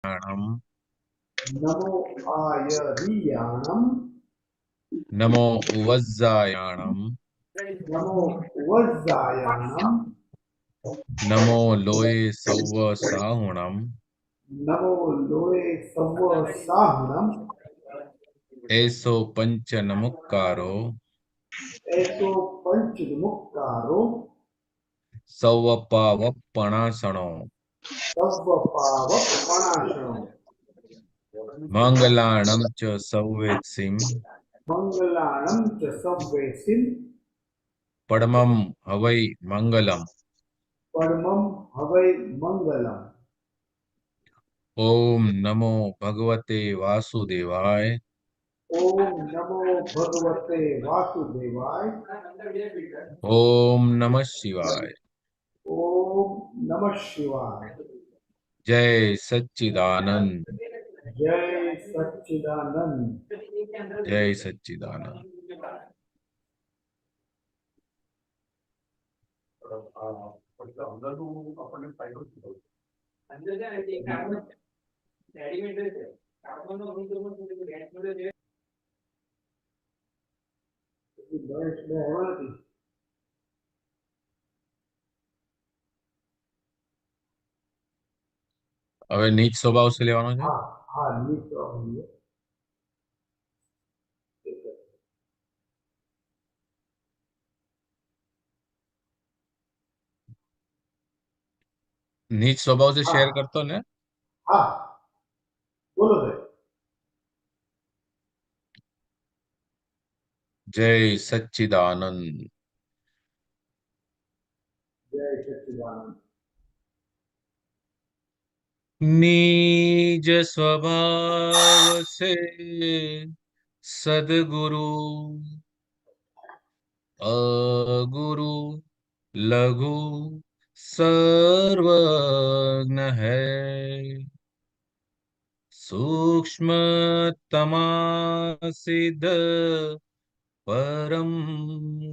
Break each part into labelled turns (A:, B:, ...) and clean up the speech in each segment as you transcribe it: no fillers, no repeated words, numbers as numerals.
A: नमो आयर्याणम
B: नमो उवज्जायाणम
A: नमो वज्रायणम
B: नमो लोये सव्व साहुणम
A: नमो लोये सव्व साहणम
B: एसो पंच नमुक्कारो
A: ऐसो पंच मुक्कारो
B: सव्व पावप्पणासणो
A: सव्व पावपणाशनो
B: मंगलाणं च सव्वेत्सिं
A: मंगलाणं च सव्वेसिं
B: परमं हवै मंगलम्
A: परमं हवै मंगलम्।
B: ओम नमो भगवते वासुदेवाय
A: ओम नमो भगवते वासुदेवाय
B: ओम नमः शिवाय।
A: ओम नमः शिवाय।
B: जय सच्चिदानंद।
A: जय सच्चिदानंद।
B: जय सच्चिदानंद। હવે નીચ સ્વભાવ से લેવાનો છે।
A: हाँ हाँ नीच होंगे।
B: નીચ સ્વભાવ से
A: हाँ
B: शेयर करतो ने।
A: हाँ बोलो भाई।
B: जय सच्चिदानंद।
A: जय सच्चिदानंद।
B: निज स्वभाव से सद्गुरु अगुरु लघु सर्वज्ञ है। सूक्ष्मतमा सिद्ध परम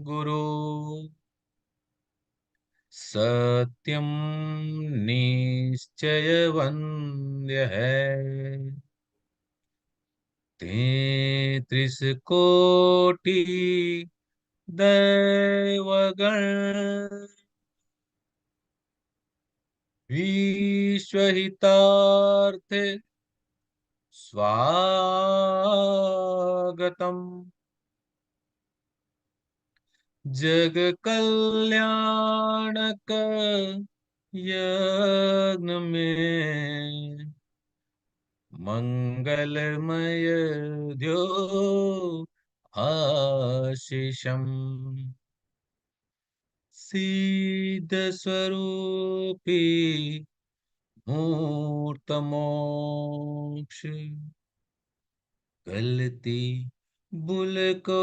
B: गुरु सत्यम निश्चय वन्द्य है। 33 कोटि दैवगण विश्वहितार्थे स्वागतम्। जग कल्याणक यज्ञ में मंगलमय द्यो आशीषम। सिद्ध स्वरूपी मूर्त मोक्ष गलती भूल को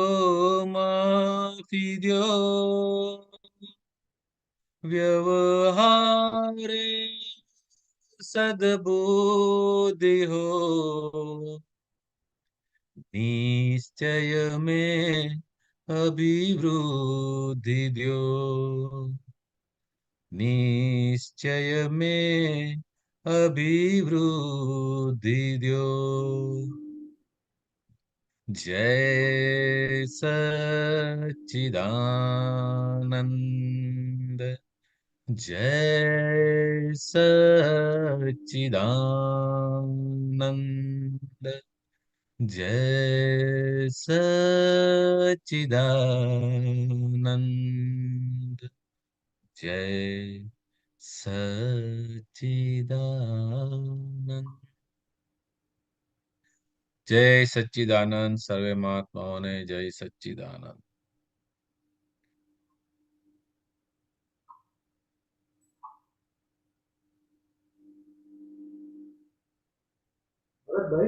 B: माफी द्यो। व्यवहारे सद्बुद्धि हो निश्चय में अभिवृद्धि द्यो। निश्चय में अभिवृद्धि द्यो। जय सच्चिदानंद। जय सच्चिदानंद। जय सच्चिदानंद। जय सच्चिदानंद। जय सच्चिदानंद। सर्वे महात्माओं ने जय सच्चिदानंद।
A: भरत भाई।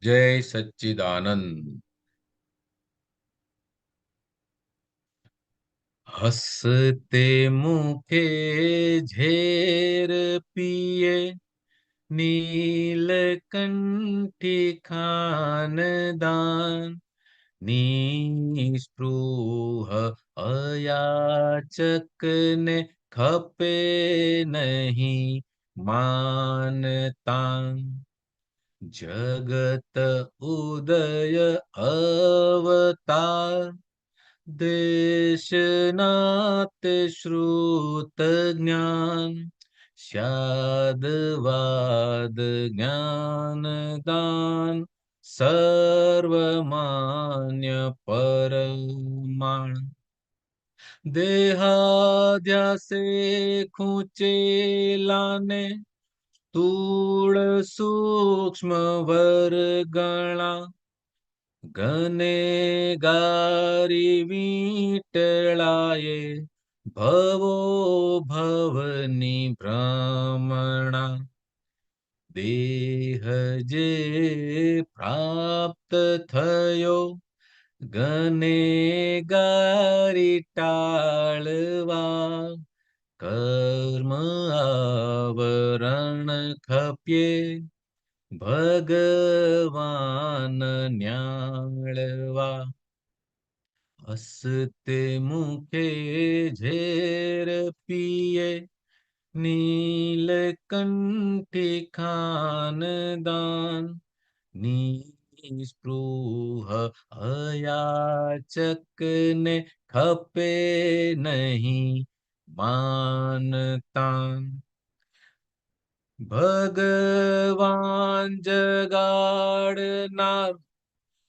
B: जय सच्चिदानंद। हंसते मुखे झेर पिए नीलकंठी खानदान निस्पृह अयाचक ने खपे नहीं માનતા જગત ઉદય અવતાર દેશનાથ શ્રુત જ્ઞાન શાદવાદ જ્ઞાન દાન સર્વમાન્ય પરમાણ દેહાધ્યાસે ખૂંચેલાને સ્થૂળ સૂક્ષ્મ વર્ગણા ગનેગારી વીટળાએ ભવો ભવની ભ્રમણા દેહ જે પ્રાપ્ત થયો ગનેગારી ટાળવા કર્મ આવરણ ખપ્યે ભગવાન ન્યાળવા હસતે મુખે ઝેર પીએ નીલકંઠી ખાનદાન નિસ્પૃહ અયાચક ને ખપે નહીં માનતા ભગવાન જગાડનાર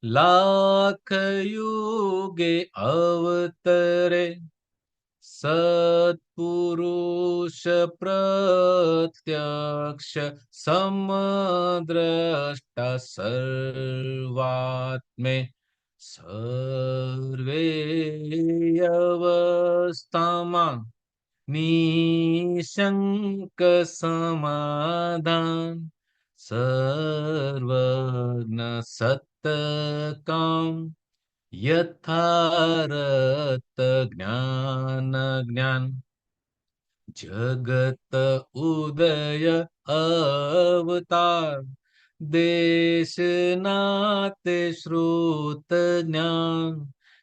B: લાખ યુગે અવતરે સત્પુરુષ પ્રત્યક્ષ સમદ્રષ્ટા સર્વાત્મે સર્વે અવસ્થામાં નિશંક સમાધાન સર્વજ્ઞ સત્કામ યથારત જ્ઞાન જગત ઉદય અવતાર દેશનાથ શ્રુત જ્ઞાન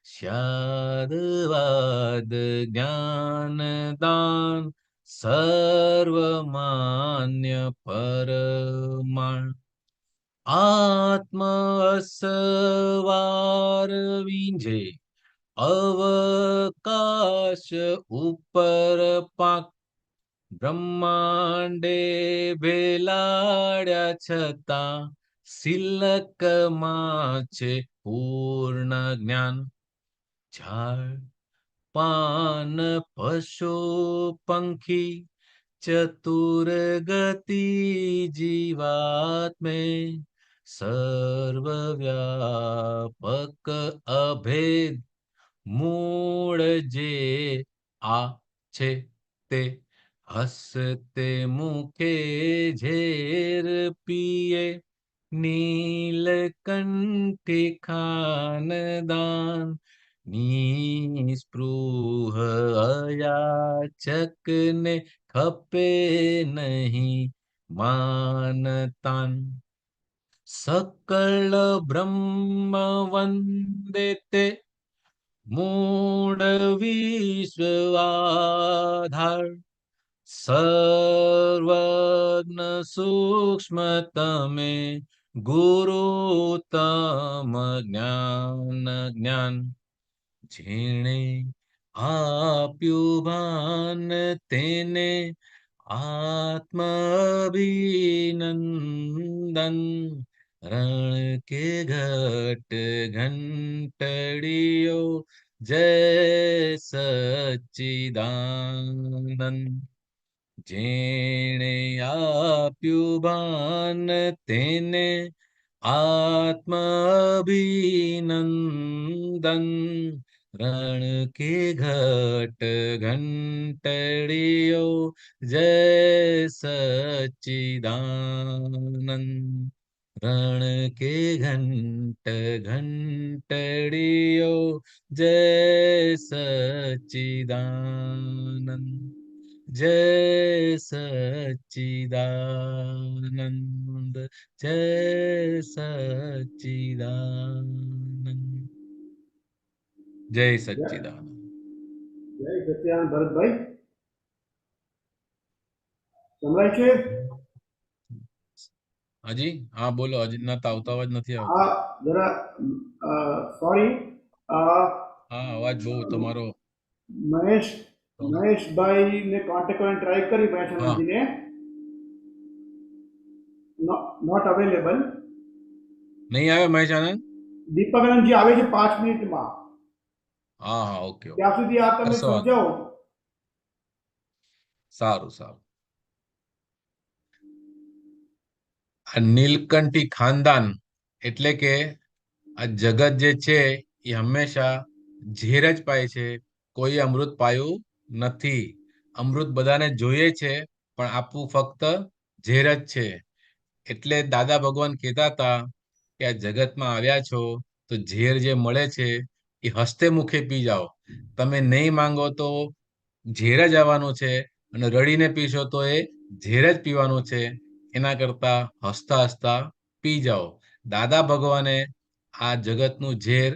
B: શાદવાદ જ્ઞાન દાન સર્વમાન્ય પરમાણ આત્મ અસવાર વિંજે અવકાશ ઉપર પાક બ્રહ્માંડે ભેલાડ્યા છતાં સિલકમાં છે પૂર્ણ જ્ઞાન ઝાડ પાન પશુ પંખી ચતુર ગતિ જીવાત્મે સર્વવ્યાપક અભેદ મૂળ જે આ છે તે હસતે મુખે ઝેર પીએ નીલકંઠી ખાનદાન નિસ્પૃહ અયાચક ને ખપે નહીં માનતાન સકળ બ્રહ્મ વંદે તે મૂળ વિશ્વાધાર સર્વજ્ઞ સૂક્ષ્મ તમે ગુરુતમ જ્ઞાન જેણે આપ્યું ભાન તેને આત્માભિનંદન રણ કે ઘટ ઘંટડીઓ જય સચ્ચિદાનંદ જેણે આપ્યું ભાન તેને આત્માભિનંદન રણ કે ઘટ ઘંટડીઓ જય સચ્ચિદાનંદ રણ કે ઘંટ ઘંટડીઓ જય સચ્ચિદાનંદ જય સચ્ચિદાનંદ જય સચ્ચિદાનંદ જય સચ્ચિદાનંદ
A: જય સચ્ચિદાનંદ ભરતભાઈ. સંભળાય છે?
B: હજી હા બોલો, હજી ના તો આવતો અવાજ નથી આવતો.
A: હા, જરા સોરી.
B: હા અવાજ બહુ તમારો.
A: મહેશ મહેશભાઈને કોન્ટેક્ટ કરવાની ટ્રાય કરી મહેશ
B: હા
A: આનંદજીને, નોટ અવેલેબલ.
B: નહીં આવે મહેશ આનંદ.
A: દીપક આનંદજી આવે છે 5 મિનિટમાં.
B: હા હા ઓકે ઓકે,
A: ત્યાં સુધી આ તમે
B: કશો વાંધો
A: સમજાવો.
B: નહીં. સારું સારું. આ નીલકંઠી ખાનદાન એટલે કે આ જગત જે છે એ હંમેશા ઝેર જ પાય છે, કોઈ અમૃત પાયું નથી. અમૃત બધાને જોઈએ છે પણ આપવું ફક્ત ઝેર જ છે. એટલે દાદા ભગવાન કહેતા હતા કે આ જગતમાં આવ્યા છો તો ઝેર જે મળે છે એ હસતે મુખે પી જાઓ. તમે નહીં માંગો તો ઝેર જ આવવાનું છે, અને રડીને પીશો તો એ ઝેર જ પીવાનું છે. એના કરતા હસતા હસતા પી જાઓ. દાદા ભગવાને આ જગતનું ઝેર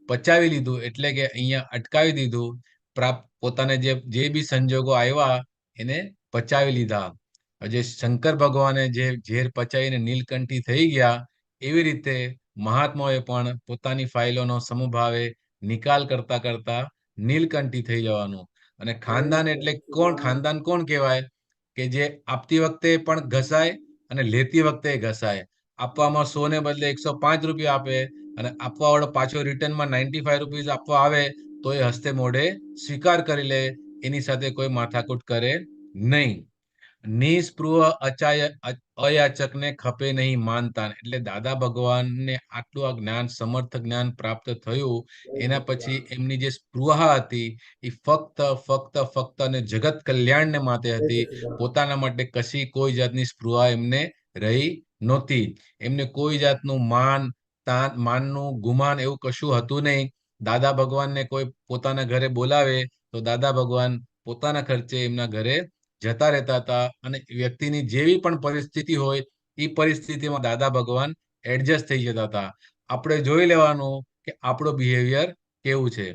B: પચાવી લીધું, એટલે કે અહીંયા અટકાવી દીધું. પોતાને જે બી સંજોગો આવ્યા એને પચાવી લીધા. જે શંકર ભગવાને જે ઝેર પચાવીને નીલકંઠી થઈ ગયા, એવી રીતે મહાત્માઓએ પણ પોતાની ફાઇલોનો સમભાવે નિકાલ કરતા કરતા નીલકંઠી થઈ જવાનું. અને
A: જય
B: ખાનદાન એટલે કોણ?
A: સચ્ચિદાનંદ.
B: ખાનદાન કોણ કહેવાય? કે જે આપતી વખતે પણ ઘસાય અને લેતી વખતે ઘસાય. આપવામાં 100 ને બદલે 105 રૂપિયા આપે, અને આપવા વાળો પાછો રિટર્નમાં 95 રૂપીસ આપવા આવે તો એ હસ્તે મોઢે સ્વીકાર કરી લે, એની સાથે કોઈ માથાકૂટ કરે નહીં. નિસ્પૃહ અયાચકને ખપે નહીં માનતા. એટલે દાદા ભગવાનને આટલું આ જ્ઞાન, સમર્થ જ્ઞાન પ્રાપ્ત થયું.
A: જય
B: એના પછી
A: સચ્ચિદાનંદ.
B: એમની જે સ્પૃહા હતી એ ફક્ત ફક્ત ફક્ત અને જગત કલ્યાણને માટે
A: જય
B: હતી.
A: સચ્ચિદાનંદ.
B: પોતાના માટે કશી કોઈ જાતની સ્પૃહા એમને રહી નહોતી. એમને કોઈ જાતનું માનનું ગુમાન એવું કશું હતું નહીં. દાદા ભગવાનને કોઈ પોતાના ઘરે બોલાવે તો દાદા ભગવાન પોતાના ખર્ચે એમના ઘરે જતા રહેતા હતા. અને વ્યક્તિની જેવી પણ પરિસ્થિતિ હોય એ પરિસ્થિતિમાં દાદા ભગવાન એડજસ્ટ થઈ જતા હતા. આપણે જોઈ લેવાનું કે આપણો બિહેવિયર કેવું છે.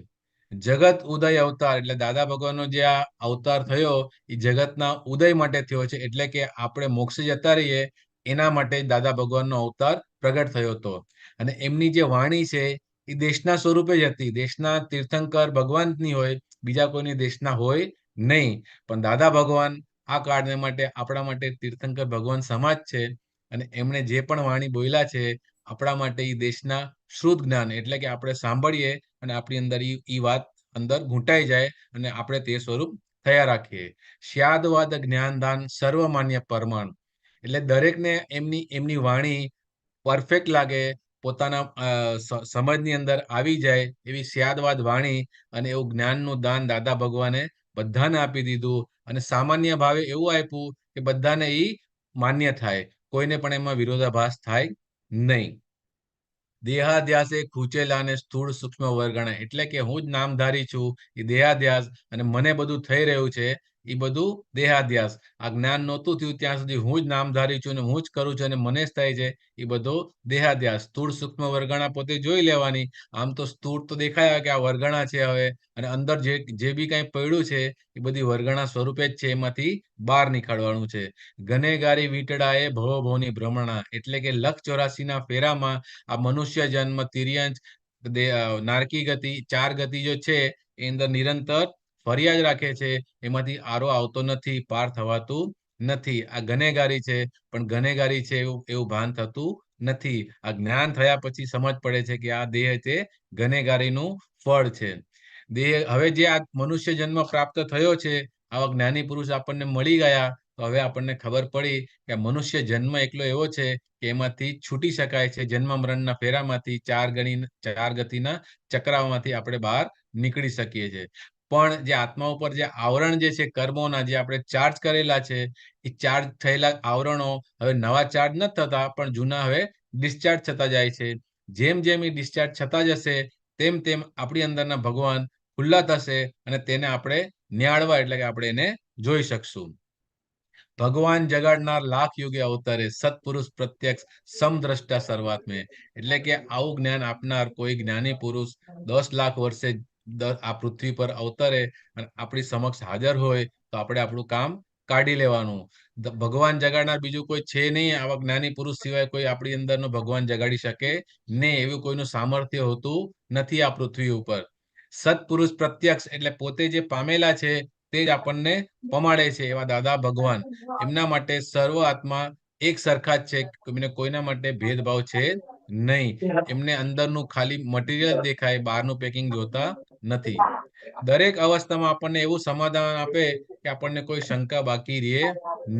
B: જગત ઉદય અવતાર એટલે દાદા ભગવાનનો જે આ અવતાર થયો એ જગતના ઉદય માટે થયો છે. એટલે કે આપણે મોક્ષ જતા રહીએ એના માટે દાદા ભગવાનનો અવતાર પ્રગટ થયો હતો. અને એમની જે વાણી છે એ દેશના સ્વરૂપે જ હતી. દેશના તીર્થંકર ભગવાનની હોય, બીજા કોઈની દેશના હોય નહીં. પણ દાદા ભગવાન આ કાળને માટે આપણા માટે તીર્થંકર ભગવાન સમાજ છે. અને એમણે જે પણ વાણી બોલ્યા છે આપણા માટે એ દેશના શુદ્ધ જ્ઞાન, એટલે કે આપણે સાંભળીએ અને આપણી અંદર એ વાત અંદર ઘૂંટાઈ જાય અને આપણે તે સ્વરૂપ થયા રાખીએ. સ્યાદવાદ જ્ઞાનદાન સર્વમાન્ય પરમાણ એટલે દરેકને એમની વાણી પરફેક્ટ લાગે, પોતાના સમજની અંદર આવી જાય એવી સ્યાદવાદ વાણી અને એવું જ્ઞાનનું દાન દાદા ભગવાને બધાને આપી દીધું. અને સામાન્ય ભાવે એવું આપ્યું કે બધાને એ માન્ય થાય, કોઈને પણ એમાં વિરોધાભાસ થાય નહીં. દેહાધ્યાસે ખૂચેલા અને સ્થૂળ સૂક્ષ્મ વર્ગણા એટલે કે હું જ નામધારી છું એ દેહાધ્યાસ, અને મને બધું થઈ રહ્યું છે એ બધું દેહાધ્યાસ. આ જ્ઞાન નહોતું થયું ત્યાં સુધી હું જ નામધારી છું અને હું જ કરું છું અને મને જ થાય છે, એ બધો દેહાધ્યાસ. સ્થૂળ સૂક્ષ્મ વર્ગણા પોતે જોઈ લેવાની. આમ તો સ્થૂળ તો દેખાય કે આ વર્ગણા છે હવે, અને અંદર જે બી કાંઈ પડ્યું છે એ બધી વર્ગણા સ્વરૂપે જ છે, એમાંથી બહાર નીકળવાનું છે. ગનેગારી વીટડાએ ભવભવની ભ્રમણા એટલે કે 184 ફેરામાં આ મનુષ્ય જન્મ, તિર્યંચ, નારકી ગતિ, 4 ગતિ જો છે એ અંદર નિરંતર ફરિયાદ રાખે છે. એમાંથી આરો આવતો નથી, પાર થવાતું નથી. આ ગનેગારી છે, પણ ગનેગારી છે એવું ભાન થતું નથી. આ જ્ઞાન થયા પછી સમજ પડે છે કે આ દેહ તે ગનેગારીનું ફળ છે. હવે જે આ મનુષ્ય જન્મ પ્રાપ્ત થયો છે, આવા જ્ઞાની પુરુષ આપણને મળી ગયા, તો હવે આપણને ખબર પડી કે મનુષ્ય જન્મ એકલો એવો છે કે એમાંથી છૂટી શકાય છે. જન્મ મરણના ફેરામાંથી 4 ગતિના ચક્રાઓમાંથી આપણે બહાર નીકળી શકીએ છીએ. પણ જે આત્મા ઉપર જે આવરણ જે છે કર્મોના, જે આપણે ચાર્જ કરેલા છે, એ ચાર્જ થયેલા આવરણો હવે નવા ચાર્જ નથી થતા, પણ જૂના હવે ડિસ્ચાર્જ થતા જાય છે. જેમ જેમ એ ડિસ્ચાર્જ થતા જશે તેમ તેમ આપણી અંદરના ભગવાન ખુલ્લા થશે અને તેને આપણે નિહાળવા એટલે કે આપણે એને જોઈ શકશું. ભગવાન જગાડનાર લાખ યુગે અવતરે, સત્પુરુષ પ્રત્યક્ષ સમદ્રષ્ટા સર્વાત્મે એટલે કે આવું જ્ઞાન આપનાર કોઈ જ્ઞાની પુરુષ 10 લાખ વર્ષે આ પૃથ્વી પર અવતરે અને આપણી સમક્ષ હાજર હોય તો આપણે આપણું કામ કાઢી લેવાનું. ભગવાન જગાડનાર બીજું કોઈ છે નહીં. આવા જ્ઞાની પુરુષ સિવાય કોઈ આપણી અંદરનો ભગવાન જગાડી શકે નહીં. એવું કોઈનું સામર્થ્ય હોતું નથી આ પૃથ્વી ઉપર. સત્પુરુષ પ્રત્યક્ષ એટલે પોતે જે પામેલા છે તે જ આપણને પમાડે છે. એવા દાદા ભગવાન, એમના માટે સર્વ આત્મા એક સરખા જ છે. એમને કોઈના માટે ભેદભાવ છે નહીં. એમને અંદરનું ખાલી મટીરિયલ જ દેખાય, બહારનું પેકિંગ જોતા નથી. દરેક અવસ્થામાં આપણને એવું સમાધાન આપે કે આપણને કોઈ શંકા બાકી રહે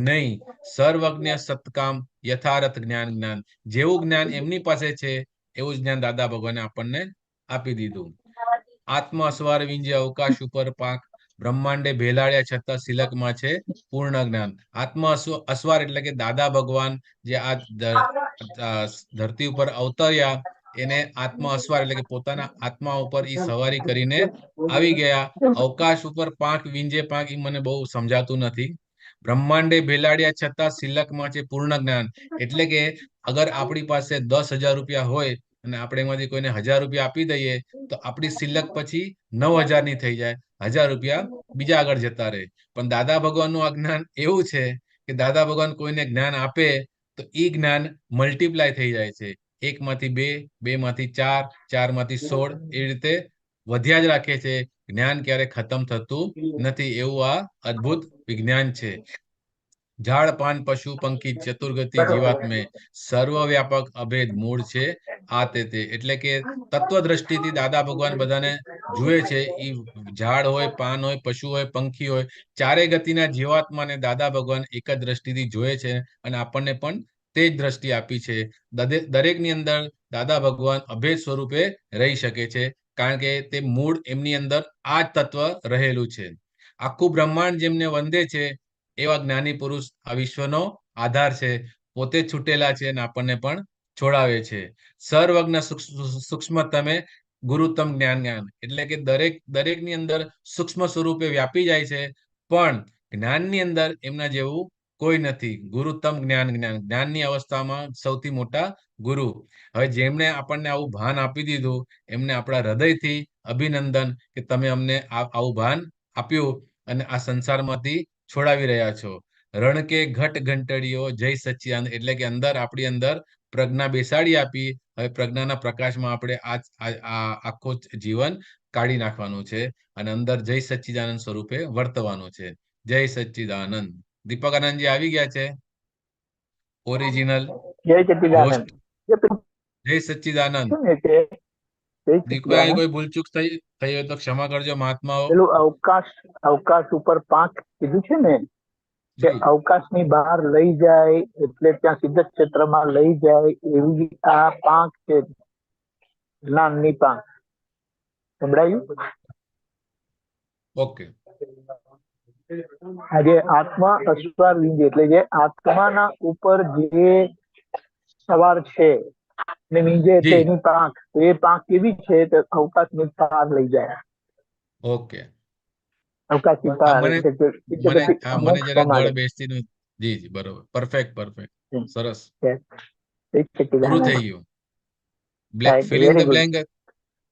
B: નહીં. સર્વજ્ઞ સત્કામ યથાર્થ જ્ઞાન. જેવું જ્ઞાન એમની પાસે છે એવું જ જ્ઞાન દાદા ભગવાને આપણને આપી દીધું. આત્મ અસવાર વિંજે અવકાશ ઉપર પાંખ, બ્રહ્માંડે ભેલાડ્યા છતાં સિલકમાં છે પૂર્ણ જ્ઞાન. આત્મ અસવાર એટલે કે દાદા ભગવાન જે આ ધરતી ઉપર અવતર્યા, એને આત્મ અસવાર એટલે કે પોતાના આત્મા ઉપર ઈ સવારી કરીને આવી ગયા. અવકાશ ઉપર પાંખ વિંજે પાંખ, એ મને બહુ સમજાતું નથી. બ્રહ્માંડે ભેલાડ્યા છતાં સિલકમાં છે પૂર્ણ જ્ઞાન. એટલે કે અગર આપણી પાસે 10,000 રૂપિયા હોય અને આપણે એમાંથી કોઈને 1,000 રૂપિયા આપી દઈએ તો આપણી સિલક પછી 9,000 ની થઈ જાય. 1,000 રૂપિયા બીજા આગળ જતા રહે. પણ દાદા ભગવાનનું આ જ્ઞાન એવું છે કે દાદા ભગવાન કોઈને જ્ઞાન આપે તો એ જ્ઞાન મલ્ટીપ્લાય થઈ જાય છે. 1 માંથી 2, 2 માંથી 4, 4 માંથી 16, એ રીતે વધ્યા જ રાખે છે. જ્ઞાન ક્યારે ખતમ થતું નથી. એવું આ અદ્ભુત વિજ્ઞાન છે. ઝાડ પાન પશુ પંખી ચતુર્ગતિ જીવાત્મે સર્વવ્યાપક અભેદ મૂળ છે આ તે. એટલે કે તત્વ દ્રષ્ટિથી દાદા ભગવાન બધાને જુએ છે. ઈ ઝાડ હોય, પાન હોય, પશુ હોય, પંખી હોય, ચારે ગતિના જીવાત્માને દાદા ભગવાન એક જ દ્રષ્ટિથી જોએ છે અને આપણને પણ તે જ દ્રષ્ટિ આપી છે. દરેકની અંદર દાદા ભગવાન અભેદ સ્વરૂપે રહી શકે છે, કારણ કે તે મૂળ એમની અંદર આ જ તત્વ રહેલું છે. આખું બ્રહ્માંડ જેમને વંદે છે એવા જ્ઞાની પુરુષ આ વિશ્વનો આધાર છે. પોતે છૂટેલા છે અને આપણને પણ છોડાવે છે. સર્વજ્ઞ સૂક્ષ્મતમે ગુરુત્તમ જ્ઞાન. એટલે કે દરેકની અંદર સૂક્ષ્મ સ્વરૂપે વ્યાપી જાય છે, પણ જ્ઞાનની અંદર એમના જેવું કોઈ નથી. ગુરુત્તમ જ્ઞાનની અવસ્થામાં સૌથી મોટા ગુરુ. હવે જેમણે આપણને આવું ભાન આપી દીધું, એમને આપણા હૃદયથી અભિનંદન કે તમે અમને આવું ભાન આપ્યું અને આ સંસારમાંથી છોડાવી રહ્યા છો. રણ કે ઘટ ઘંટડીઓ જય સચ્ચિદાનંદ. એટલે કે આપણી અંદર પ્રજ્ઞા બેસાડી આપી. હવે પ્રજ્ઞાના પ્રકાશમાં આપણે આખો જીવન કાઢી નાખવાનું છે અને અંદર જય સચ્ચિદાનંદ સ્વરૂપે વર્તવાનું છે. જય સચ્ચિદાનંદ. દીપક આનંદજી આવી ગયા છે. ઓરિજિનલ
C: જય સચ્ચિદાનંદ.
B: જય સચ્ચિદાનંદ. દીપક કોઈ ભૂલચૂક થઈ હોય તો ક્ષમા કરજો મહાત્માઓ.
C: પેલું અવકાશ ઉપર પાંખ કીધું છે ને, કે અવકાશની બહાર લઈ જાય એટલે ત્યાં સિદ્ધ ક્ષેત્રમાં લઈ જાય, એવી આ પાંખ છે, જ્ઞાનની પાંખ. સંભળાયું?
B: ઓકે.
C: આજે આત્મા અસવાર વિંજ એટલે જે આત્માના ઉપર જે સવાર છે ને વિંજે એટલે એની પાંખ. તો એ પાંખ કેવી છે તો અવકાશની પાર લઈ જાય.
B: ઓકે.
C: અવકાશની પાર
B: મને જરા ગળ બેસતી નથી. જી બરોબર. પરફેક્ટ. સરસ. પૂરું થઈ ગયું.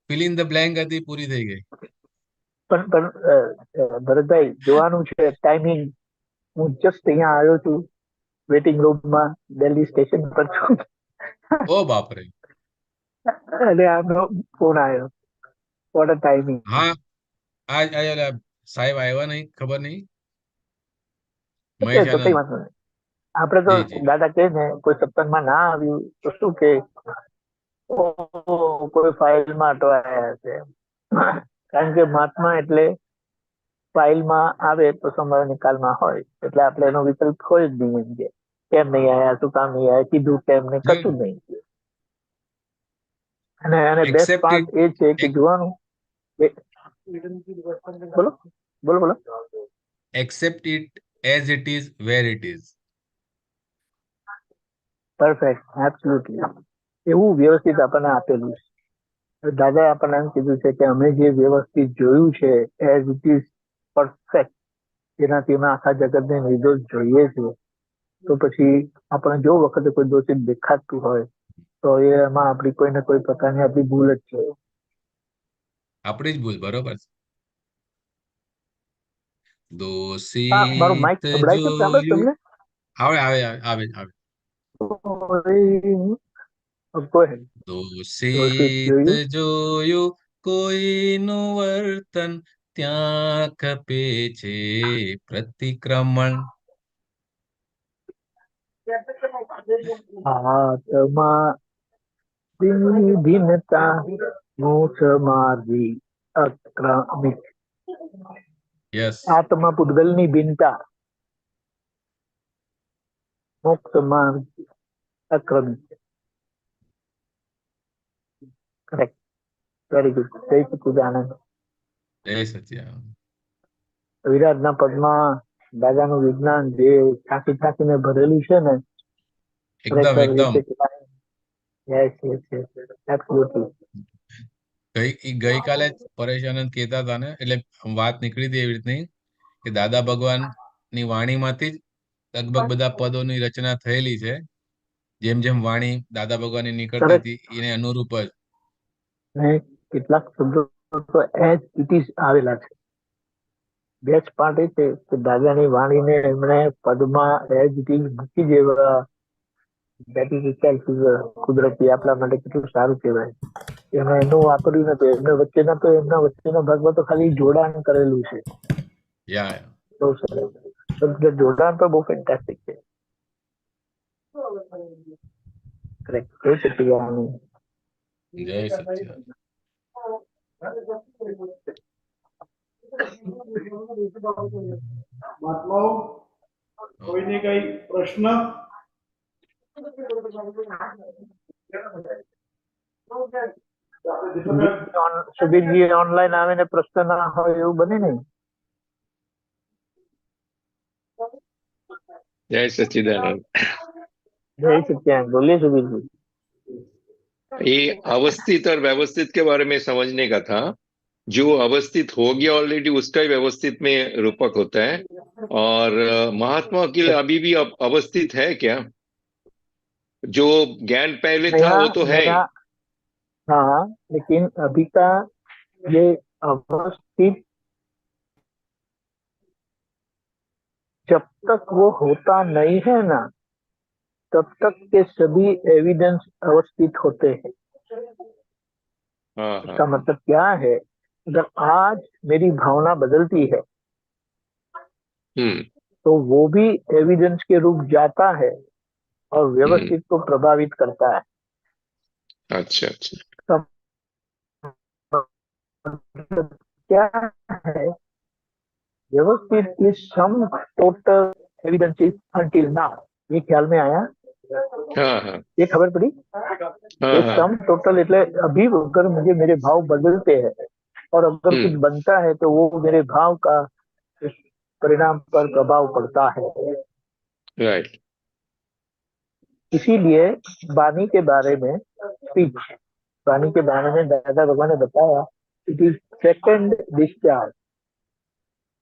B: ફિલ ઇન ધ બ્લેન્ક હતી, પૂરી થઈ ગઈ.
C: પણ ભરતભાઈ જોવાનું છે ટાઈમિંગ. હું જસ્ટ અહીંયા આવ્યો છું, વેટિંગ રૂમમાં દિલ્હી સ્ટેશન પર છું.
B: ઓ બાપરે.
C: અને આમનો ફોન આવ્યો. What a timing.
B: હા, સાહેબ આવ્યા નહીં, ખબર નહીં.
C: આપડે તો દાદા કે ને કોઈ સત્સંગમાં ના આવ્યું તો શું કે કોઈ ફાઇલમાં અટવાયા હશે. કારણ કે મહાત્મા એટલે ફાઇલમાં આવે તો સમય નિકાલમાં હોય, એટલે આપણે એનો વિકલ્પ હોય જ નહીં. એમ કે કેમ નહીં આવ્યા, શું કામ નહીં આવ્યા, કીધું કેમ નહીં, કશું નહીં. અને બેસ્ટ પાર્ટ એ છે કે જોવાનું. બોલો.
B: Accept it as it is, where it is.
C: Perfect, absolutely. એવું વ્યવસ્થિત આપણને આપેલું છે. દાદાએ આપણને એમ કીધું છે કે અમે જે વ્યવસ્થિત જોયું છે એઝ ઇટ ઇઝ પરફેક્ટ, એનાથી અમે આખા જગતને નિર્દોષ જોઈએ છીએ. તો પછી આપણે જો વખતે કોઈ દોષિત દેખાતું હોય તો એમાં આપણી કોઈ ને કોઈ પ્રકારની આપણી ભૂલ જ છે.
B: આપણી જ ભૂલ. બરોબર.
C: મારો માઇક
B: દોષિત
C: સંભળાય છે બરાબર
B: જોયું
C: તમને?
B: આવે આવે આવે આવે
C: Go ahead. દોષિત
B: દોષિત
C: જોયું
B: જોયું કોઈનું વર્તન ત્યાં ખપે છે પ્રતિક્રમણ.
C: આત્મા ભિન્નતા મોક્ષ માર્ગી અક્રમિક.
B: યસ,
C: આત્મા પૂતગલની ભિન્નતા મોક્ષ માર્ગ અક્રમિક. Correct, very good. જય સચ્ચિદાનંદ.
B: જય સચ્ચિદાનંદ.
C: વિરાટના પદમાં દાદાનું વિજ્ઞાન જે ઠાંકી ઠાંકીને ભરેલું છે ને,
B: એકદમ એકદમ
C: યસ યસ યસ, એબ્સોલ્યુટલી.
B: ગઈકાલે જ પરેશ આનંદ કહેતા હતા ને, એટલે વાત નીકળી હતી એવી રીતની કે દાદા ભગવાન ની વાણીમાંથી જ લગભગ બધા પદોની રચના થયેલી છે. જેમ જેમ વાણી દાદા ભગવાનની નીકળતી
C: કરેક્ટ.
B: હતી એને અનુરૂપ જ.
C: ને કેટલાક શબ્દો તો એઝ ઇટ ઇઝ આવેલા છે. બેસ્ટ પાર્ટ એ છે કે દાદાની વાણીને એમણે પદમાં એઝ ઇટ ઇઝ મૂકી દેવા. That is itself is કુદરતી આપણા માટે કેટલું સારું કહેવાય. એમાં એનું વાપર્યું નથી. એમના વચ્ચેના ભાગમાં તો ખાલી જોડાણ કરેલું છે.
B: યા
C: બહુ સરસ. જોડાણ તો બહુ ફેન્ટાસ્ટિક છે. કરેક્ટ. એ છે પિયાની.
B: જય સચ્ચિદાનંદ.
A: મહાત્માઓ, કોઈને કઈ પ્રશ્ન?
C: સુબીરજી ઓનલાઈન આવે ને પ્રશ્ન ના હોય એવું બને નહીં.
D: जय सच्चिदानंद।
C: જય સચ્ચિદાનંદ. બોલીએ સુબીરજી.
D: ये अवस्थित और व्यवस्थित के बारे में समझने का था। जो अवस्थित हो गया ऑलरेडी उसका ही व्यवस्थित में रूपक होता है, और महात्मा के लिए अभी भी अवस्थित है क्या? जो ज्ञान पहले था वो तो है।
C: हाँ, लेकिन अभी का ये अवस्थित जब तक वो होता नहीं है ना, तब तक के सभी एविडेंस अवस्थित होते हैं। इसका मतलब क्या है? अगर आज मेरी भावना बदलती है तो वो भी एविडेंस के रूप जाता है और व्यवस्थित को प्रभावित करता है।
D: अच्छा अच्छा।
C: क्या है? व्यवस्थित is sum total evidences until now. ये ख्याल में आया? ये खबर पड़ी? सम टोटल એટલે अभी अगर मुझे मेरे भाव बदलते हैं और अगर कुछ बनता है तो वो मेरे भाव का परिणाम पर प्रभाव पड़ता है।
D: राइट।
C: इसीलिए वाणी के बारे में स्पीच, वाणी के बारे में दादा भगवान ने बताया इट इज सेकंड डिस्चार्ज।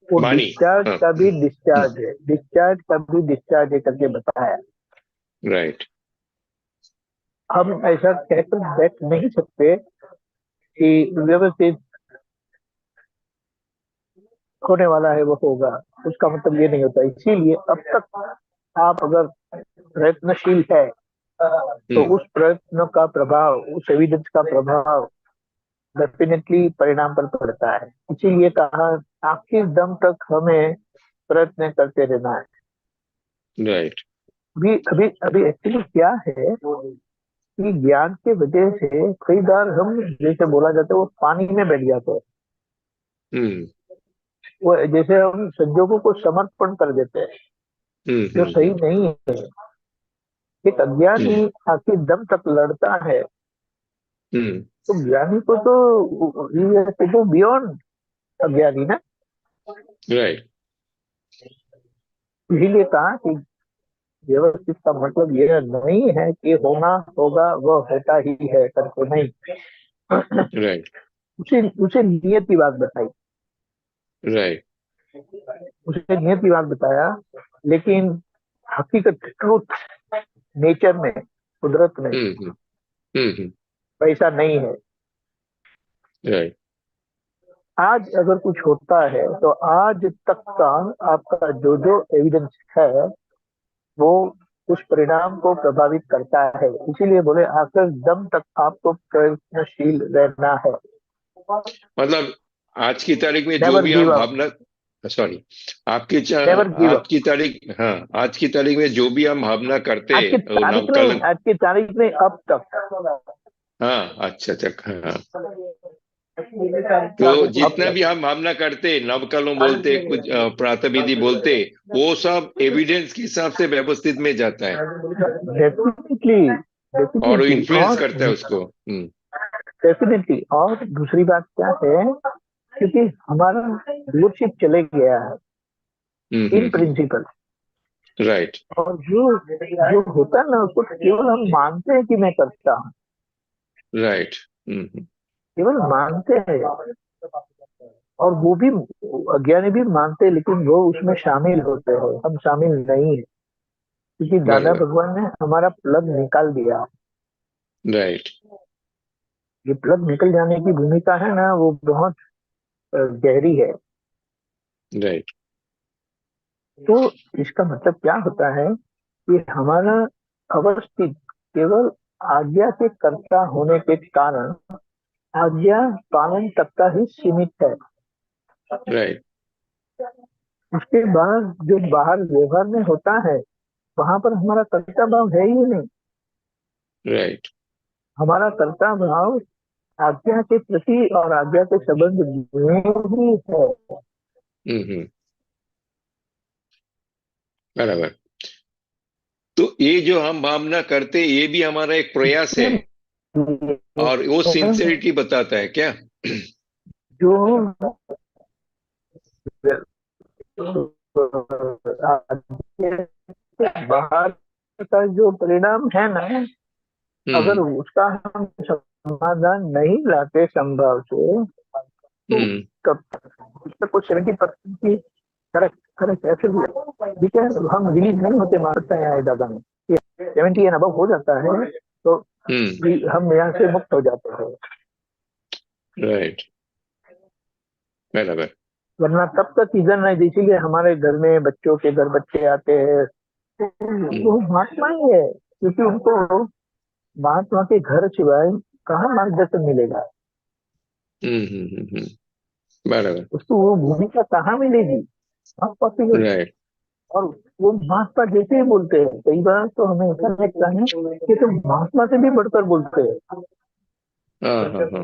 C: वो डिस्चार्ज का भी डिस्चार्ज है, डिस्चार्ज का भी डिस्चार्ज है करके बताया।
D: राइट।
C: हम ऐसा कहकर बैठ नहीं सकते कि व्यवस्थित होने वाला है वो होगा, उसका मतलब ये नहीं होता। इसीलिए अब तक आप अगर प्रयत्नशील है तो उस प्रयत्न का प्रभाव, उस एविडेंस का प्रभाव डेफिनेटली परिणाम पर पड़ता है। इसीलिए कहा आखिर दम तक हमें प्रयत्न करते रहना है।
D: राइट।
C: अभी अभी अभी एक्चुअली क्या है कि ज्ञान के वजह से कई बार हम जैसे बोला जाता है वो पानी में बैठ जाते हैं। वो जैसे हम संजोगों को समर्पण कर देते हैं, जो सही नहीं है। एक अज्ञानी आखिर दम तक लड़ता है तो ज्ञानी को तो बियॉन्ड अज्ञानी ना।
D: राइट।
C: इसीलिए कहा कि व्यवस्थित का मतलब यह नहीं है कि होना होगा वह होता ही है करके नहीं।
D: राइट।
C: उसे नियत की बात बताई।
D: राइट।
C: उसे नियत की बात बताया, लेकिन हकीकत ट्रूथ नेचर में, कुदरत में वैसा नहीं है।
D: राइट।
C: आज अगर कुछ होता है तो आज तक का आपका जो जो एविडेंस है वो उस परिणाम को प्रभावित करता है। इसीलिए बोले आखिर दम तक आपको प्रयत्नशील रहना है।
D: मतलब आज की तारीख में जो
C: नेवर
D: भी
C: गिव
D: हम
C: अप,
D: भावना, सॉरी,
C: नेवर गिव अप।
D: आज की तारीख, हाँ, आज की तारीख में जो भी हम भावना करते
C: आज की
D: वो
C: तारीख नहीं,
D: नवकलन,
C: आज की तारीख नहीं, अब तक।
D: हाँ, अच्छा अच्छा, हाँ, तो
C: अब
D: जितना
C: तक
D: भी हम भावना करते, नवकलों बोलते, कुछ प्रातःविधि बोलते, वो सब एविडेंस के हिसाब से व्यवस्थित में जाता है
C: डेफिनेटली,
D: और वो
C: डेफिनेटली।
D: इन्फ्लुएंस
C: और
D: करता है उसको।
C: डेफिनेटली, और दूसरी बात क्या है, क्योंकि हमारा व्यूअरशिप चले गया है इन प्रिंसिपल।
D: राइट,
C: और जो जो होता है ना उसको केवल हम मानते हैं कि मैं करता हूँ,
D: राइट,
C: केवल मानते हैं। और वो भी अज्ञानी भी मानते हैं, लेकिन वो उसमें शामिल होते हैं, हम शामिल नहीं है, क्योंकि दादा
D: बराबर,
C: भगवान ने हमारा प्लग निकाल दिया।
D: राइट,
C: ये प्लग निकल जाने की भूमिका है ना, वो बहुत गहरी है।
D: राइट,
C: तो इसका मतलब क्या होता है कि हमारा अवस्थित केवल आज्ञा के कर्ता होने के कारण आज्ञा पालन तक का ही सीमित है।
D: राइट,
C: उसके बाद जो बाहर व्यवहार में होता है वहां पर हमारा कर्ता भाव है ही नहीं।
D: राइट,
C: हमारा कर्ता भाव आज्ञा के प्रति और आज्ञा के संबंध में ही है।
D: बराबर। तो ये जो हम भावना करते, ये भी हमारा एक प्रयास है और वो सिंसियरिटी बताता है क्या?
C: जो बाहर का जो परिणाम है ना, अगर
D: हम्म,
C: उसका हम समाधान नहीं लाते संभव से, तो
D: हम्म,
C: कब तक को 70% की करेक्ट करेक्ट ऐसे भी ठीक है, हम रिलीज नहीं होते मारते हैं दादा में, 70 एंड अबव हो जाता है तो हम यहाँ से मुक्त हो जाते हैं।
D: राइट, बराबर,
C: वरना तब तक इधर नहीं, इसीलिए हमारे घर में बच्चों के घर बच्चे आते हैं तो वो महात्मा ही है, क्योंकि उनको महात्मा के घर सिवाय कहाँ मार्गदर्शन मिलेगा,
D: बराबर,
C: उसको वो भूमिका कहाँ मिलेगी, नॉट पॉसिबल।
D: राइट,
C: और वो महात्मा जैसे ही बोलते हैं, कई बार तो हमें ऐसा लगता है कि तुम महात्मा से भी बढ़कर बोलते हैं।
D: हाँ, हाँ, हाँ,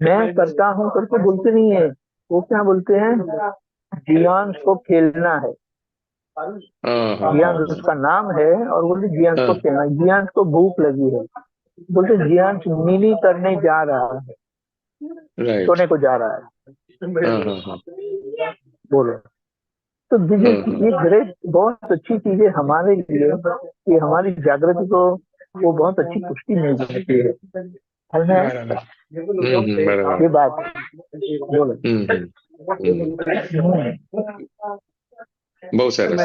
C: मैं करता हूँ करके बोलते नहीं है, वो क्या बोलते हैं, जियांश को खेलना है।
D: हाँ, हाँ, हाँ,
C: जियांश उसका नाम है और बोलते जियांश को
D: हाँ,
C: खेलना है। जियांश को भूख लगी है, बोलते जियांश नीनी करने जा रहा है,
D: राइट,
C: सोने को जा रहा
D: हाँ,
C: है,
D: हाँ, हाँ,
C: बोलो। तो ये
D: हाँ, हाँ,
C: ये ग्रेट बहुत अच्छी चीज है हमारे लिए कि हमारी जागृति को वो बहुत अच्छी पुष्टि मिल जाती है। है ना?
D: बराबर,
C: ये बात बोलो।
D: बहुत सरस,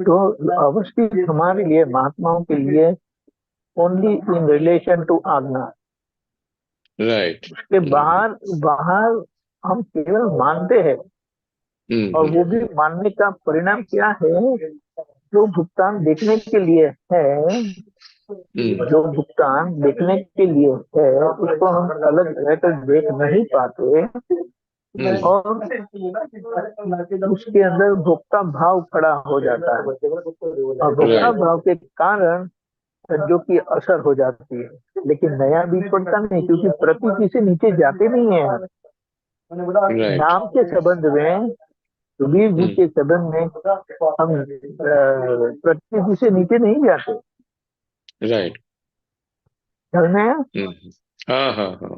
C: तो अवस्थित हमारे लिए, महात्माओं के लिए, ओनली इन रिलेशन टू आज्ञा।
D: राइट,
C: उसके बाहर बाहर हम केवल मानते हैं, और वो भी मानने का परिणाम क्या है, जो भुगतान देखने के लिए है, जो भुगतान देखने के लिए है उसको हम अलग रहकर देख नहीं पाते, और उसके अंदर भोक्ता भाव खड़ा हो जाता है, और भोक्ता
D: राइट,
C: भाव के कारण जो की असर हो जाती है। लेकिन नया बीज पड़ता नहीं, क्योंकि प्रकृति से नीचे जाते नहीं है हम।
D: राइट,
C: नाम के संबंध में, सुबीर जी के संबंध में हम प्रकृति से नीचे नहीं जाते।
D: राइट,
C: समझ में आया?
D: हाँ, हाँ, हाँ,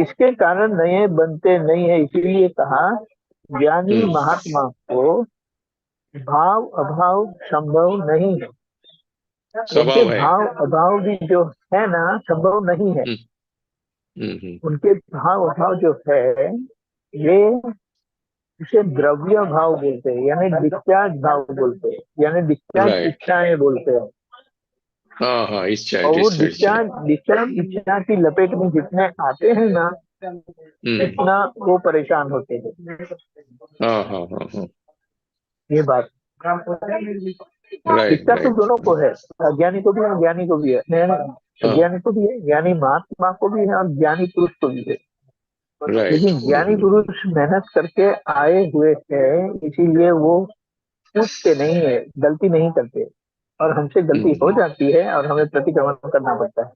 C: इसके कारण नए बनते नहीं है, इसीलिए कहा ज्ञानी महात्मा को भाव अभाव संभव नहीं है। उनके
D: स्वभाव है,
C: भाव अभाव भी जो है ना संभव नहीं है। उनके भाव अभाव जो है ये इसे द्रव्य भाव बोलते हैं, यानी डिस्चार्ज भाव बोलते हैं, यानी डिस्चार्ज
D: राइट,
C: इच्छाएं बोलते हैं।
D: हाँ, हाँ, इच्छा है,
C: और वो
D: इच्छा है,
C: डिस्चार्ज डिस्चार्ज इच्छा की लपेट में जितने आते हैं ना, इतना वो परेशान होते थे।
D: हाँ हाँ हाँ हाँ,
C: ये बात
D: राइट
C: इच्छा तो
D: राइट
C: दोनों को है, अज्ञानी को भी है, ज्ञानी को भी है, नहीं,
D: हाँ,
C: अज्ञानी को भी है, ज्ञानी महात्मा को भी है और ज्ञानी पुरुष को भी है।
D: राइट।
C: लेकिन ज्ञानी पुरुष मेहनत करके आए हुए हैं, इसीलिए वो चूकते नहीं है, गलती नहीं करते, और हमसे गलती हो जाती है और हमें प्रतिक्रमण करना पड़ता है।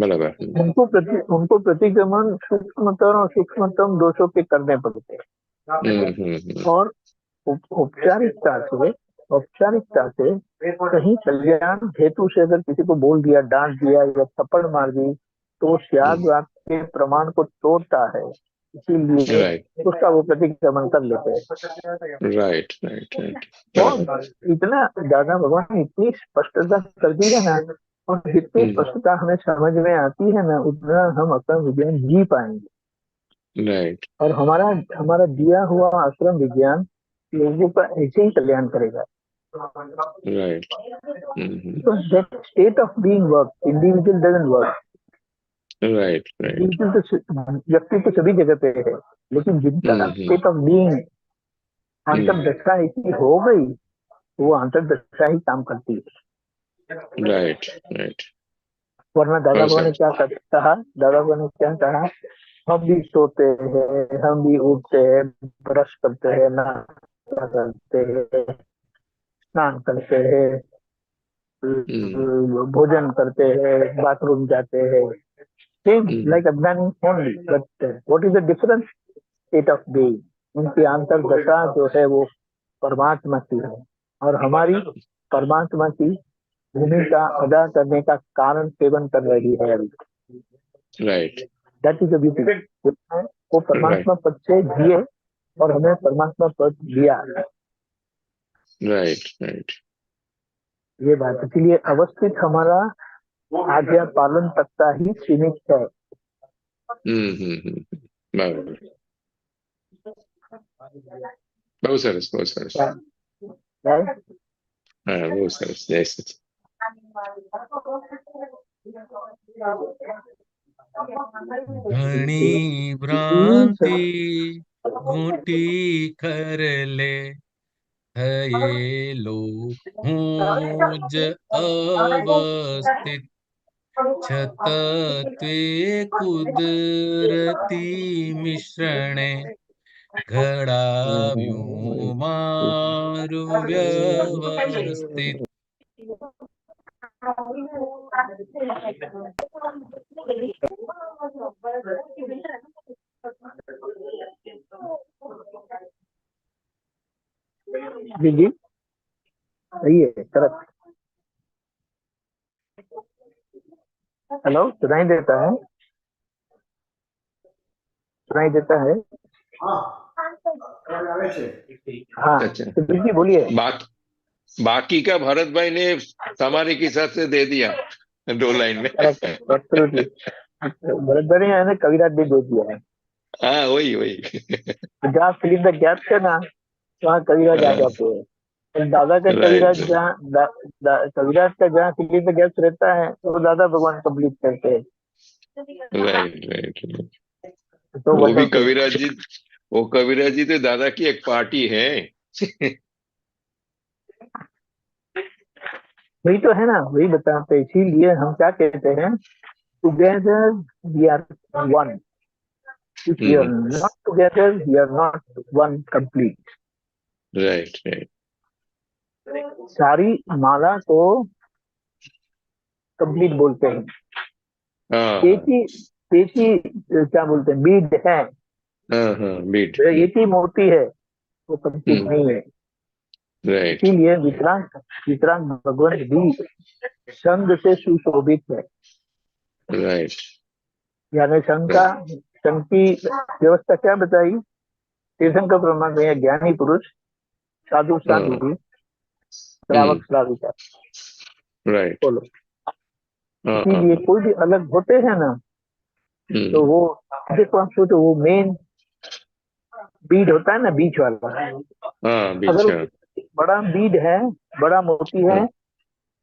D: बराबर।
C: उनको प्रतिक्रमण सूक्ष्मतर और सूक्ष्मतम दोषों के करने पड़ते हैं। और औपचारिकता से कहीं कल्याण हेतु से अगर किसी को बोल दिया, डांट दिया या थप्पड़ मार दी, तो वो शायद वाक्य के प्रमाण को तोड़ता है, इसीलिए
D: राइट
C: उसका वो प्रतिक्रमण कर लेते हैं।
D: राइट राइट राइट,
C: और इतना दादा भगवान ने इतनी स्पष्टता कर दी है ना, और जितनी स्पष्टता हमें समझ में आती है ना, उतना हम अपना विज्ञान जी पाएंगे।
D: राइट
C: और हमारा हमारा दिया हुआ आश्रम विज्ञान लोगों का ऐसे ही कल्याण करेगा।
D: Right
C: Because that state of being works, individual doesn't work.
D: Right right
C: Individual तो व्यक्ति तो सभी जगह पे है, लेकिन जिनका स्टेट ऑफ बीइंग अंतर्दशा ऐसी हो गई, वो अंतर्दशा ही काम करती है।
D: Right right.
C: वरना दादा बाबा ने क्या कहा, दादा बाबा ने क्या कहा, हम भी सोते हैं, हम भी उठते हैं, ब्रश करते हैं, नाश्ता करते हैं, स्नान करते हैं, भोजन करते हैं, बाथरूम जाते हैं, सेम लाइक अज्ञानी only, but what is the difference? State of being, उनकी अंतर्दशा जो है वो परमात्मा की है, और हमारी परमात्मा की भूमिका अदा करने का कारण सेवन कर रही है अभी।
D: Right,
C: that is the beauty. वो परमात्मा पद से जिए और हमें परमात्मा पद दिया।
D: राइट राइट,
C: ये बात, इसलिए अवस्थित हमारा आज्ञा पालन तक का ही सीमित है।
D: બરાબર, બહુ સરસ બહુ સરસ,
C: Right?
D: હા બહુ સરસ, જય સચિન।
B: ઘણી ભ્રાંતિ ઘૂંટી કર લે, થયેલો હું જ અવસ્થિત, છતત્વે કુદરતી મિશ્રણે, ઘડાવ્યું મારું વ્યવસ્થિત।
C: जी जी, सही है, करेक्ट। हेलो, सुनाई देता है? सुनाई देता है?
A: हाँ, अवाज आवे छे।
C: हाँ,
D: अच्छा,
C: सुधीर जी बोलिए।
D: बाकी का भरत भाई ने समारे के हिसाब से दे दिया 2 लाइन में।
C: एब्सोल्युटली, भरत भाई ने कविराज भी दे दिया है।
D: हाँ वही वही।
C: जहाँ फिलिप द गैप है ना, वहाँ कविराज आ जाते हैं। तो दादा का कविराज जहाँ कविराज का जहाँ फिलिप द गैप रहता है, तो दादा भगवान कंप्लीट करते हैं।
D: Right right.
C: तो
D: वो भी कविराज जी, वो कविराज जी तो दादा की एक पार्टी है।
C: वही तो है ना, वही बताते हैं। इसीलिए हम क्या कहते हैं, together we are one, if we are not together we are not one complete.
D: Right right,
C: सारी माला को कंप्लीट बोलते हैं। एक ही क्या बोलते हैं, बीड है,
D: बीट,
C: एक ही मोती है, वो कंप्लीट नहीं है।
D: राइट,
C: इसीलिए विक्रांत भगवान भी संघ से सुशोभित है।
D: राइट,
C: यानी संघ की व्यवस्था क्या बताई? तीर्थंकर प्रमाण में ज्ञानी पुरुष, साधु साधु, श्रावक श्राविका,
D: राइट।
C: बोलो। इसीलिए कोई भी अलग होते हैं ना, तो वो देखो, आप सोचो, वो मेन बीड होता है ना, बीच वाला, अगर बड़ा बीड है, बड़ा मोती है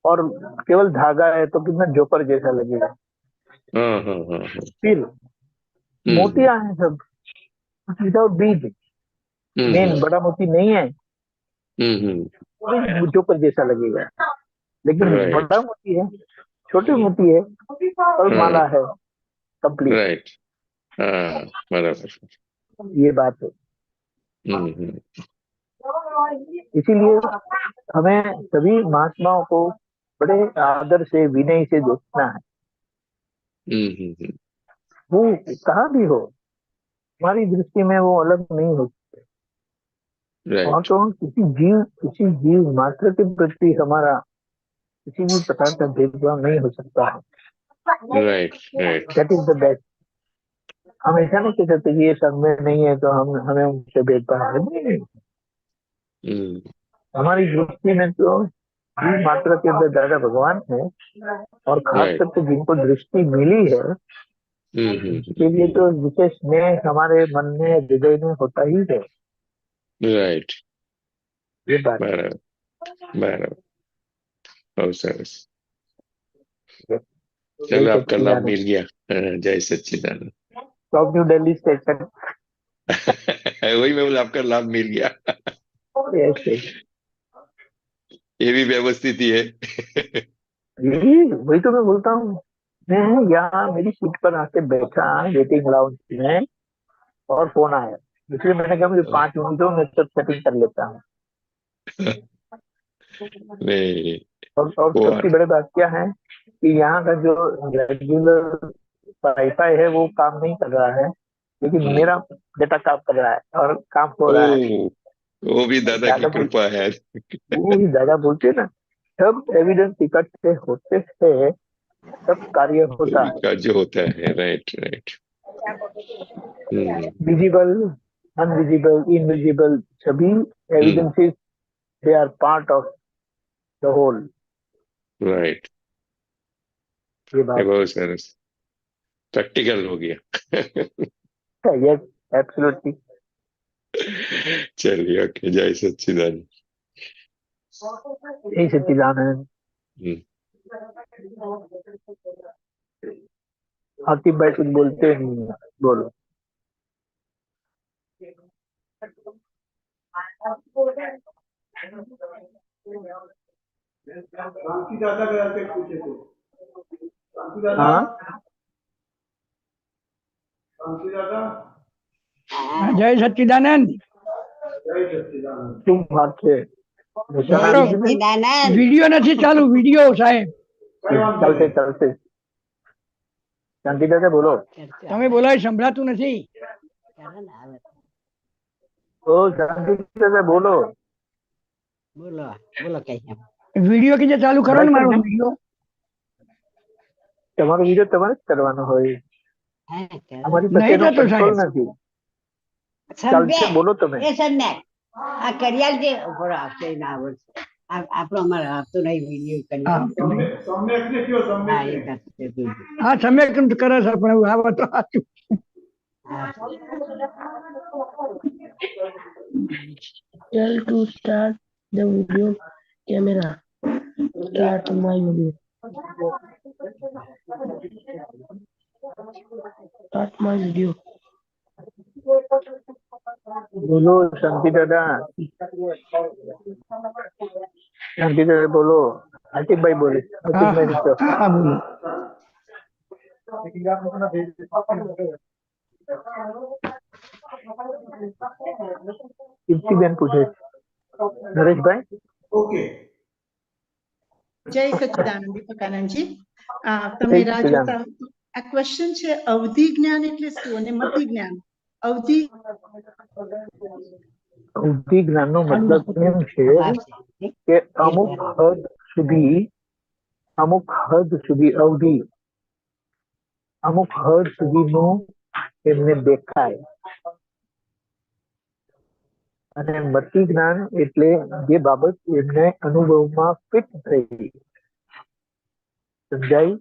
C: और केवल धागा है, तो कितना जोकर जैसा लगेगा। फिर मोतियां हैं सब, विदाउट बीज। मेन बड़ा मोती नहीं है, वो भी जोकर जैसा लगेगा, लेकिन
D: राइट
C: बड़ा मोती है, छोटी मोती है और माला है कंप्लीट।
D: राइट, हाँ बराबर।
C: ये बात है।
D: हम्म
C: इसीलिए हमें सभी महात्माओं को बड़े आदर से, विनय से देखना है।
D: हम्म
C: वो कहाँ भी हो, हमारी दृष्टि में वो अलग नहीं हो। और
D: राइट
C: तो हम किसी जीव मात्र के प्रति हमारा किसी भी प्रकार का भेदभाव नहीं हो सकता है।
D: Right right,
C: that is the best. हम ऐसा नहीं कह सकते कि ये संग में नहीं है तो हम हमें उनसे भेदभाव है, नहीं। हमारी दृष्टि में तो जीव मात्र के अंदर दादा भगवान है, और खास
D: राइट,
C: करके जिनको दृष्टि मिली है उसके लिए तो विशेष स्नेह हमारे मन में, हृदय में होता ही है।
D: राइट,
C: ये बात है।
D: बराबर बराबर, बहुत सरस।
C: जय
D: चलो आपका लाभ
C: सच्चिदानंद।
D: मिल गया। जय Sachchidanand.
C: Top new Delhi station.
D: वही मैं बोला, आपका लाभ मिल गया।
C: ऐसे
D: ये भी व्यवस्थित ही है।
C: यही, वही तो मैं बोलता हूँ। मैं यहाँ मेरी सीट पर आके बैठा वेटिंग लाउंज में, और फोन आया, इसलिए मैंने कहा मुझे 5 मिनट दो, मैं सब सेटिंग कर लेता हूँ।
D: नहीं,
C: और
D: वो
C: सबसे बड़ी बात क्या है कि यहाँ का जो रेगुलर वाईफाई है वो काम नहीं कर रहा है, लेकिन मेरा डेटा काम कर रहा है और काम हो रहा है।
D: ओ, वो भी दादा की
C: दादा बोल,
D: कृपा है।
C: वो ही दादा बोलते ना, सब एविडेंस इकट्ठे होते हैं, सब कार्य होता है।
D: का जो होता है, right right.
C: Visible, unvisible, invisible, सभी evidences, they are part of the whole.
D: Right,
C: ये बात
D: बहुत सरस, प्रैक्टिकल हो गया।
C: है। Yes, absolutely.
D: चलिए, ओके, जय सच्चिदानंद।
C: यही सच्चिदानंद।
D: हम्म,
C: आतिफ भाई कुछ बोलते नहीं है, बोलो।
A: क्रांति दादा गया थे पूछे थे। क्रांति दादा,
C: हाँ,
A: क्रांति दादा,
E: जय सच्चिदानंद।
A: जय सच्चिदानंद।
C: तुम हाथ से निशाना
E: हेलो,
C: दीजिए।
F: સચ્ચિદાનંદ
E: વિડીયો નથી ચાલુ, વિડીયો સાહેબ
A: કઈ વાંધો
C: चलते
A: નહીં।
C: चलते शांति दादा बोलो।
E: તમે બોલાય સંભળાતું નથી।
F: ચાલો ને આવે તો.
C: ओ शांति दादा बोलो।
F: બોલો બોલો કઈ એમ.
E: વિડીયો કે જે ચાલુ કરો ને મારો વિડીયો।
C: તમારો વિડીયો તમારે જ કરવાનો હોય,
F: હા, ચાલો.
C: અમારી પાસે
E: નહીં
C: એનો
E: થતો
C: કંટ્રોલ
E: સાહેબ।
C: નથી।
F: સંજય,
C: ચાલશે, બોલો તમે।
F: એ સંજય, આ કરિયાલ જે ઉભો રહો, આપશે ના આવડશે. આપણો અમારે આપતો નહીં વિડીયો
E: હા
F: કરિયાલ.
A: सम्यक ने क्यों
F: હા,
A: सम्यक
F: એ
A: ने
F: કરશે બીજું.
E: હા તમે કેમ કરે સર, પણ એવું આવે તો સાચું।
F: હા.
G: Tell to start the video camera. Start my video. Start my video.
C: बोलो शांति दादा। शांति दादा बोलो। आतिफ भाई बोले।
E: હા
C: आतिफ भाई तो
E: હા બોલો।
C: कीर्ति बेन पूछे। नरेश भाई।
A: ओके।
H: જય સચ્ચિદાનંદ દીપકાનંદજી.
C: જય
H: તમે રાહ
C: સચ્ચિદાનંદ।
H: જોતા આ ક્વેશ્ચન છે અવધિ જ્ઞાન એટલે શું અને મતિ જ્ઞાન. અવધિ
C: અવધિ જ્ઞાનનો મતલબ એમ છે
F: આવશે.
C: કે અમુક હદ સુધી અવધિ, અમુક હદ સુધીનું એમને દેખાય, અને મતિ જ્ઞાન એટલે જે બાબત એમને અનુભવમાં ફિટ થઈ। સમજાઈ?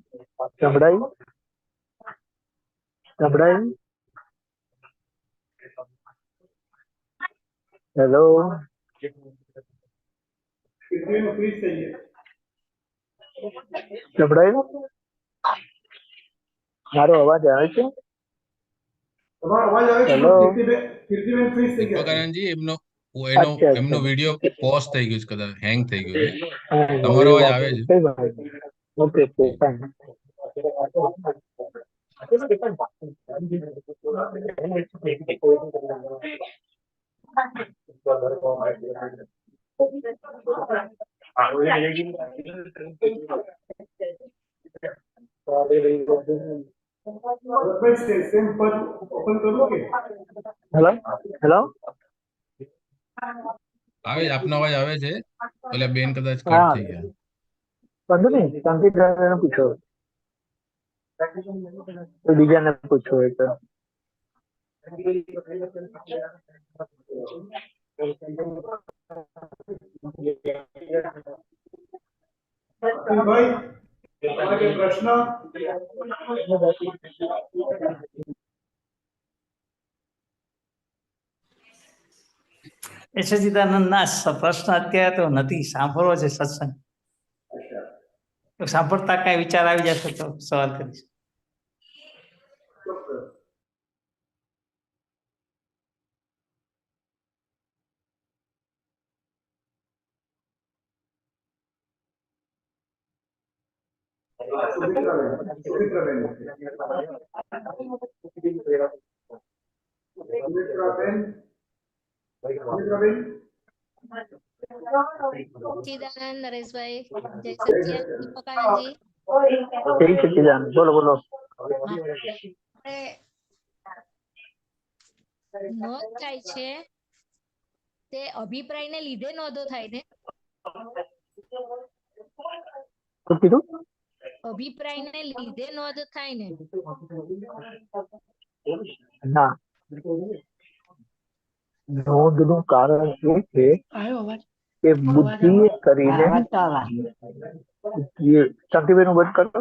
C: સંભળાઈ? સંભળાઈ? હેલો,
A: कितने में फ्रीज चाहिए?
C: સંભળાયું? મારો અવાજ આવે છે?
A: તમારો અવાજ આવે છે
C: હેલો.
A: કીર્તિબેન ફ્રીઝ થઈ ગયા છે.
B: દીપકાનંદજી એમનો
C: અચ્છા
B: એમનો
C: અચ્છા.
B: વિડીયો પોઝ થઈ ગયો છે, કદાચ હેંગ થઈ ગયો છે.
C: હા,
B: તમારો
C: એ
B: અવાજ
C: વાત
B: આવે છે.
C: કઈ વાત નહીં. Okay okay fine.
A: Ramesh same પદ ઓપન કરું કે
C: હેલો હેલો.
B: આવે છે, આપનો અવાજ આવે છે. ઓલા બેન કદાચ કટ
C: હા,
B: થઈ ગયા.
C: વાંધો નહીં, શાંતિથી પૂછો. તો બીજાને પૂછો હોય તો.
A: ભાઈ તમારે કોઈ પ્રશ્ન?
I: એ સચ્ચિદાનંદ ના પ્રશ્ન અત્યારે તો નથી, સાંભળવો છે સત્સંગ. તો સાંભળતા કઈ વિચાર આવી જશે તો સવાલ કરીશ.
J: સચ્ચિદાનંદ નરેશભાઈ, જય સચ્ચિદાનંદ દીપકાનંદજી.
C: જય સચ્ચિદાનંદ. બોલો બોલો.
J: આપણે નોંધ થાય છે તે અભિપ્રાયને લીધે નોંધો થાય ને?
C: શું કીધું?
J: અભિપ્રાયને લીધે નોંધ થાય ને?
C: ના, નોંધનું કારણ એ છે
E: આવ્યો અવાજ?
C: કે બુદ્ધિએ કરીને
F: આવાજ તો આવે.
C: શાંતિભાઈનું બંધ કરો.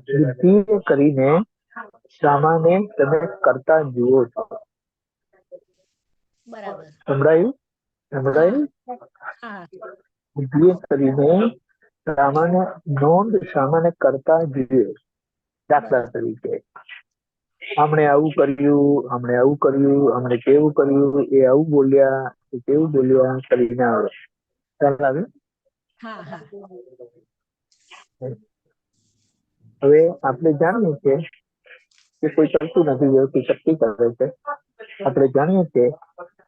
C: બુદ્ધિએ કરીને સામાન્ય તમે કરતા જુઓ છો.
J: બરાબર.
C: સંભળાયું? સંભળાયું?
J: હા,
C: બુદ્ધિએ કરીને સામાન્ય નોંધ સામાન્ય કરતા જુએ. દાખલા તરીકે આમણે આવું કર્યું, આમણે આવું કર્યું, આમણે કેવું કર્યું, એ આવું બોલ્યા, એ કેવું બોલ્યા કરીને આવે. ખ્યાલ આવે?
J: હા, હા.
C: હવે આપણે જાણીએ છીએ કે કોઈ કરતું નથી, વ્યવસ્થિત શક્તિ કરે છે. આપણે જાણીએ છીએ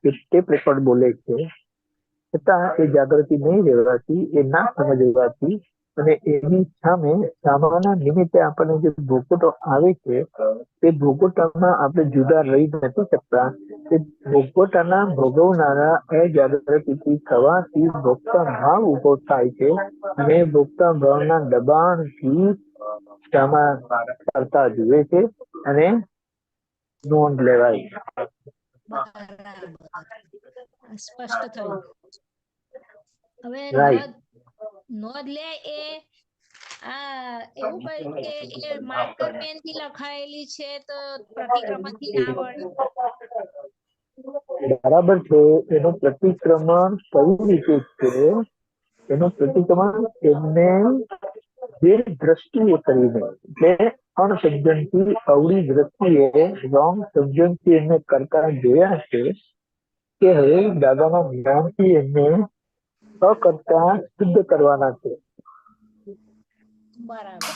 C: કે ટેપ રેકોર્ડ બોલે છે, છતાં એ જાગૃતિ નહીં રહેવાથી, એ ના સમજવાથી અને એની સામે સામાના નિમિત્તે આપણને જે ભોગવટો આવે છે તે ભોગવટામાં આપણે જુદા રહી નથી શકતા. તે ભોગવટાના ભોગવનારા અજાગૃતિથી થવાથી ભોગતા ભાવ ઉભો થાય છે અને ભોગતા ભાવના દબાણથી સામા કરતા જુએ છે અને નોંધ લેવાય.
J: બરાબર. સ્પષ્ટ થયું. હવે
C: રાઈટ.
J: નોંધ લે એ એવું કહ્યું કે એ માર્કર પેન થી લખાયેલી છે તો પ્રતિક્રમણથી ના આવડે.
C: બરાબર છે. એનું પ્રતિક્રમણ કઈ રીતે છે? એનું પ્રતિક્રમણ એમને જે દ્રષ્ટિએ કરીને, એટલે અણસમજણથી અવળી દ્રષ્ટિએ રોંગ સમજણથી એમને કરતા જોયા છે કે હવે દાદાના જ્ઞાનથી એમને અકર્તા સિદ્ધ કરવાના છે.
J: બરાબર.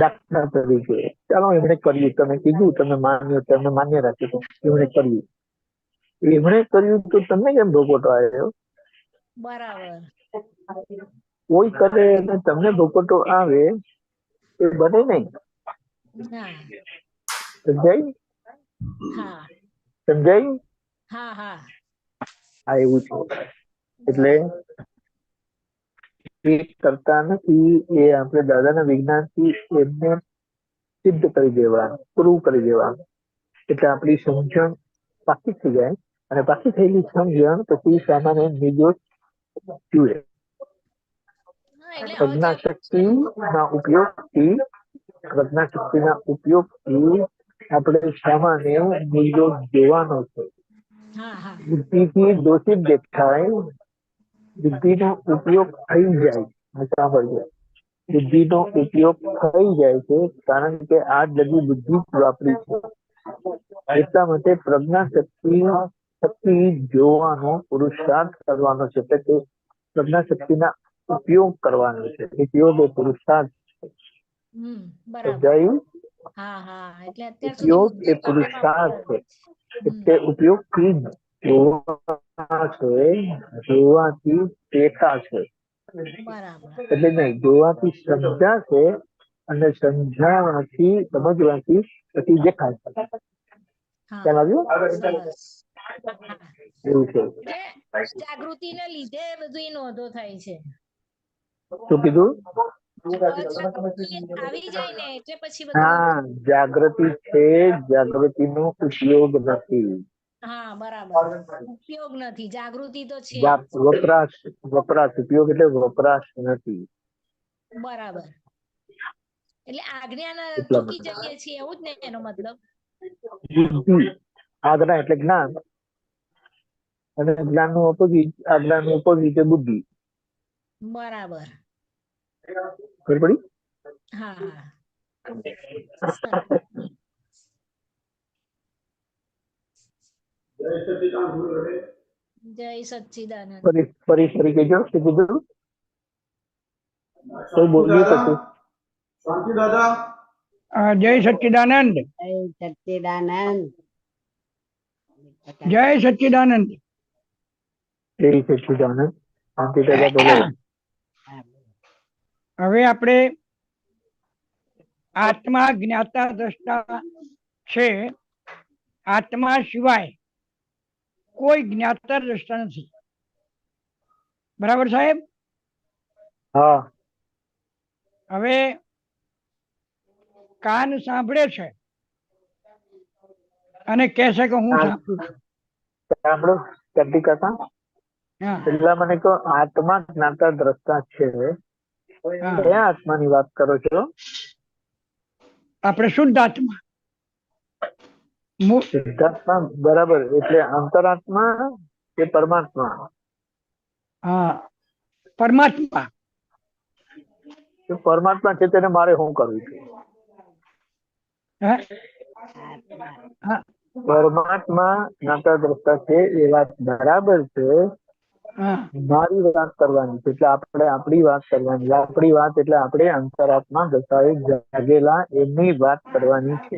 C: દાખલા તરીકે ચાલો એમણે કર્યું, તમે કીધું, તમે માન્યું, તમે માન્ય રાખ્યું, એમણે કર્યું. એમણે કર્યું તો તમને કેમ ભોગવટો આવ્યો?
J: બરાબર.
C: કોઈ કરે અને તમને ભોગવટો આવે એ બને નહીં.
J: ના.
C: સમજાય?
J: હા,
C: સમજાય?
J: હા, હા.
C: આ એવું છે. એટલે એ કરતા નથી, એ આપણે દાદાના વિજ્ઞાનથી એમને સિદ્ધ કરી દેવા, પ્રૂવ કરી દેવા. એટલે આપણી સમજણ પાકી થઈ જાય અને પાકી થયેલી સમજણ પછી સામાન્ય નિર્દોષ જુએ. પ્રજ્ઞા શક્તિના ઉપયોગથી આપણે સામાન્ય નિર્દોષ જોવાનો છે. બુદ્ધિથી દોષિત દેખાય, બુદ્ધિનો ઉપયોગ થઈ જાય. સાંભળજો, બુદ્ધિનો ઉપયોગ થઈ જાય છે, કારણ કે આ લગી બુદ્ધિ જ વાપરી છે. એટલા માટે પ્રજ્ઞા શક્તિ જોવાનો પુરુષાર્થ કરવાનો છે, એટલે કે પ્રજ્ઞા શક્તિના ઉપયોગ કરવાનો છે. ઉપયોગ એ પુરુષાર્થ
J: બરાબર.
C: સમજાયું?
J: હા હા, એટલે અત્યાર સુધી
C: ઉપયોગ
J: બુદ્ધિ
C: એ પુરુષાર્થ છે, એટલે ઉપયોગથી જોવાથી દેખા છે,
J: બરાબર.
C: એટલે નહીં જોવાથી સમજાશે અને સમજાવવાથી સમજવાથી પછી દેખાશે.
J: હા,
C: ખ્યાલ આવ્યો?
J: સરસ. હા,
C: એવું છે.
J: એટલે જાગૃતિને લીધે બધી નોંધો થાય છે.
C: શું કીધું?
J: જાગૃતિ આવી જાય ને એટલે પછી બધું.
C: હા, જાગૃતિ છે, જાગૃતિનો ઉપયોગ નથી.
J: હા, બરાબર. ઉપયોગ નથી, જાગૃતિ તો છે.
C: વપરાશ ઉપયોગ એટલે વપરાશ નથી.
J: બરાબર. એટલે આજ્ઞાને
C: એટલા
J: ચૂકી
C: માટે
J: જઈએ છીએ એવું જ ને એનો મતલબ.
C: બુદ્ધિ આજ્ઞા એટલે જ્ઞાન, અને જ્ઞાનનું ઓપોઝિટ આજ્ઞાનું ઓપોઝિટ એ બુદ્ધિ.
J: બરાબર.
C: ખબર પડી?
J: હા હા. જય સચ્ચિદાનંદ.
C: ફરી કહેજો શું કીધું? કોઈ બોલ્યું પછી?
A: શાંતિ દાદા.
E: જય સચ્ચિદાનંદ.
F: જય સચ્ચિદાનંદ.
E: જય સચ્ચિદાનંદ.
C: જય સચ્ચિદાનંદ. શાંતિ દાદા બોલો.
E: હવે આપણે આત્મા જ્ઞાતા દ્રષ્ટા છે, આત્મા સિવાય કોઈ જ્ઞાતા દ્રષ્ટા નથી. બરાબર સાહેબ?
C: હા.
E: હવે કાન સાંભળે છે અને કહે છે કે હું સાંભળું છું.
C: સાંભળો ચડ્ડી કાકા,
E: હા
C: પેલા મને કહો, આત્મા જ્ઞાતા દ્રષ્ટા છે, કયા આત્માની વાત કરો છો?
E: આપણે શુદ્ધ આત્મા.
C: શુદ્ધાત્મા, બરાબર. એટલે અંતરાત્મા કે પરમાત્મા?
E: હા, પરમાત્મા.
C: પરમાત્મા છે તેને મારે શું કરવું છે? પરમાત્મા જ્ઞાતા દ્રષ્ટા છે એ વાત બરાબર છે. મારી વાત કરવાની છે એટલે આપણે આપણી વાત કરવાની. આપણી વાત એટલે આપણે અંતરાત્મા દશાએ જાગેલા એમની વાત કરવાની છે,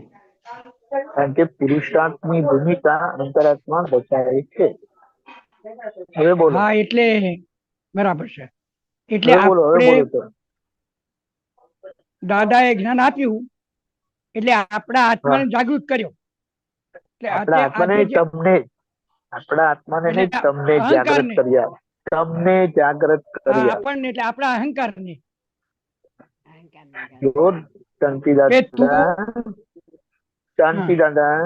C: કારણ કે પુરુષાર્થની ભૂમિકા અંતરાત્મા દશાએ છે. હવે બોલો.
E: હા, એટલે બરાબર છે. એટલે
C: હવે બોલો તો.
E: દાદાએ જ્ઞાન આપ્યું એટલે આપણા આત્માને જાગૃત કર્યો.
C: આપણા આત્માને તમને જાગૃત કર્યા. તમને જાગૃત કર્યા.
E: આપણને એટલે આપણા અહંકારને.
C: શાંતિ દાદા,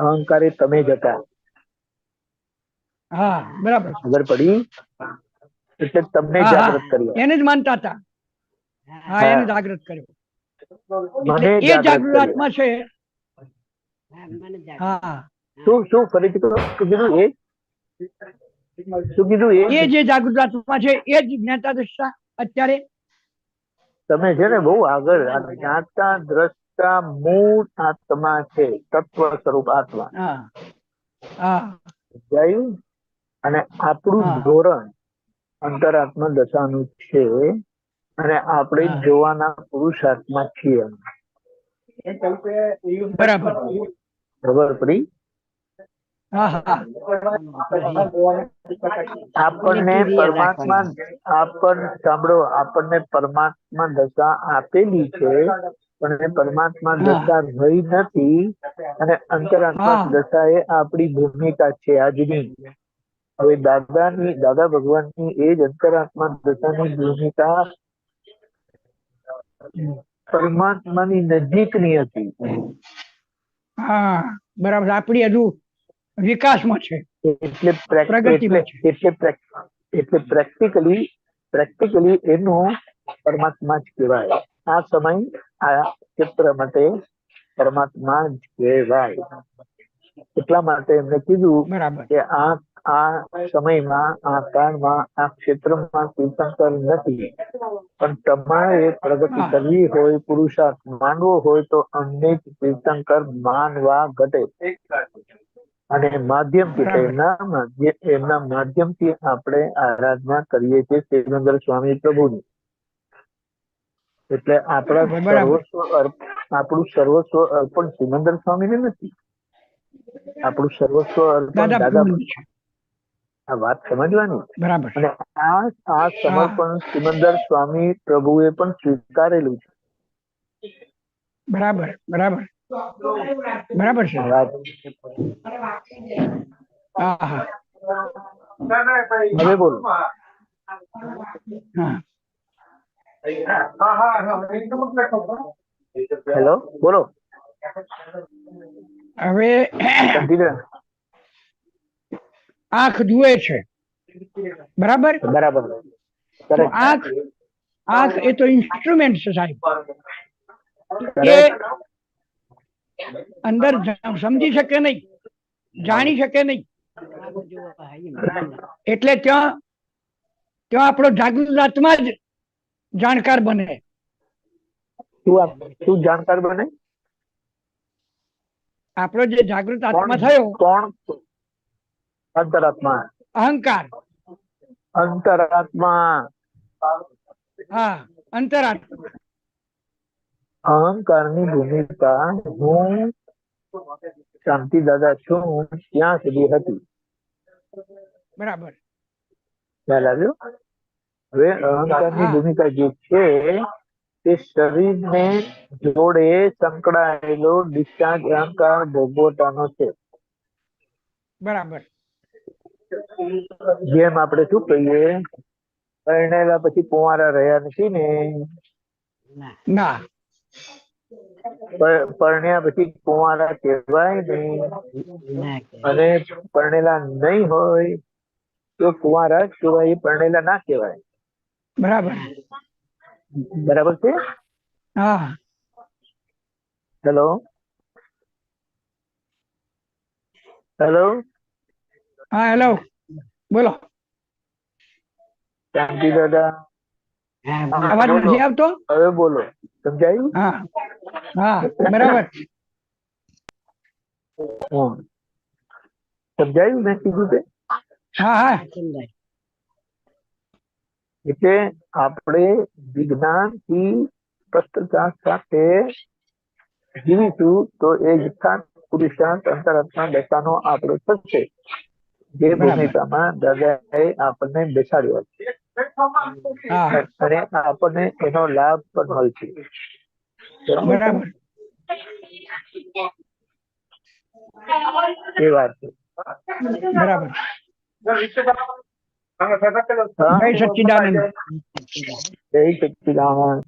C: અહંકારી તમે જ હતા.
E: હા, બરાબર.
C: ખબર પડી? એટલે તમને જાગૃત કર્યા.
E: એને જ માનતા હતા. હા, એને જાગૃત કર્યો.
C: મને
E: એ જાગૃત આત્મા છે. હા,
C: શું ફરીથી કહો? શું કીધું? શું કીધું?
E: એ જે જાગૃત આત્મા છે એ જ જ્ઞાતા દ્રષ્ટા અત્યારે
C: તમે છે ને બહુ આગળ. જ્ઞાતા દ્રષ્ટા મૂળ આત્મા છે, તત્વ સ્વરૂપ આત્મા. અને આપણું ધોરણ અંતરાત્મા દશાનું છે, અને આપણે જોવાના પુરુષાર્થમાં છીએ.
E: બરાબર.
C: ખબર પડી? આપણને પરમાત્મા સાંભળો, આપણને પરમાત્મા દશા આપેલી છે, પણ એ પરમાત્મા દશા રહી નથી, અને અંતરાત્મા દશા એ આપણી ભૂમિકા છે આજની. હવે દાદા ભગવાનની એ જ અંતરાત્મા દશાની ભૂમિકા પરમાત્માની નજીકની હતી.
E: હા, બરાબર. આપણી હજુ વિકાસમાં છે,
C: એટલે પ્રેક્ટિકલી એનું પરમાત્મા જ કહેવાય. આ સમય આ ક્ષેત્ર માટે પરમાત્મા જ કહેવાય. એટલા માટે એમને કીધું કે આ સમયમાં આ કાળમાં આ ક્ષેત્રમાં તીર્થંકર નથી, પણ તમારે પ્રગતિ કરવી હોય, પુરુષાર્થ માનવો હોય તો અમને તીર્થંકર માનવા ઘટે. અને માધ્યમથી એમના માધ્યમથી આપણે આરાધના કરીએ છીએ સિમંદર સ્વામી પ્રભુની. એટલે આપણું સર્વસ્વ અર્પણ સિમંદર સ્વામીને નથી, આપણું સર્વસ્વ અર્પણ દાદા. આ વાત સમજવાની.
E: બરાબર.
C: અને આ સમર્પણ સિમંદર સ્વામી પ્રભુએ પણ સ્વીકારેલું છે.
E: બરાબર બરાબર બરાબર છે.
C: હવે બોલો. હેલો, બોલો.
E: હવે આંખ જુએ છે, બરાબર
C: બરાબર.
E: આંખ એ તો ઇન્સ્ટ્રુમેન્ટ છે સાહેબ. એ અંદર સમજી શકે નહીં, જાણી શકે નહીં. એટલે ત્યાં આપણો જાગૃત આત્મા જ જાણકાર બને.
C: શું જાણકાર બને?
E: આપણો જે જાગૃત આત્મા થયો.
C: કોણ? અંતરાત્મા.
E: અહંકાર.
C: અંતરાત્મા.
E: હા, અંતરાત્મા.
C: અહંકારની ભૂમિકા હું શાંતિ દાદા છું ત્યાં સુધી હતી.
E: બરાબર.
C: ખ્યાલ આવ્યો? હવે અહંકારની ભૂમિકા જે છે તે શરીરને જોડે સંકળાયેલો ડિસ્ચાર્જ અહંકાર ભોગવટાનો છે.
E: બરાબર.
C: જેમ આપણે શું કહીએ, પરણેલા પછી કુંવારા રહ્યા નથી ને.
E: ના.
C: પરણ્યા પછી કુંવારા કહેવાય નહીં, અને પરણેલા નહીં હોય તો કુંવારા કહેવાય, પરણેલા ના કહેવાય.
E: બરાબર.
C: બરાબર છે.
E: હા.
C: Hello hello.
E: હા, હેલો, બોલો.
C: શાંતિ દાદા,
E: અવાજ નથી આવતો?
C: હવે બોલો. સમજાયું?
E: હા હા, બરાબર.
C: સમજાયું મેં કીધું તે?
E: હા હા.
C: એટલે આપણે વિજ્ઞાનથી સ્પષ્ટતા સાથે જીવીશું તો એ યથાર્થ પુરુષાર્થ અંતરાત્મા દશાનો આપણો થશે, જે ભૂમિકામાં દાદાએ આપણને બેસાડ્યો છે, અને આપણને એનો લાભ પણ મળશે.
E: બરાબર.
C: એ વાત છે.
E: બરાબર. જય સચ્ચિદાનંદ.
C: જય સચ્ચિદાનંદ.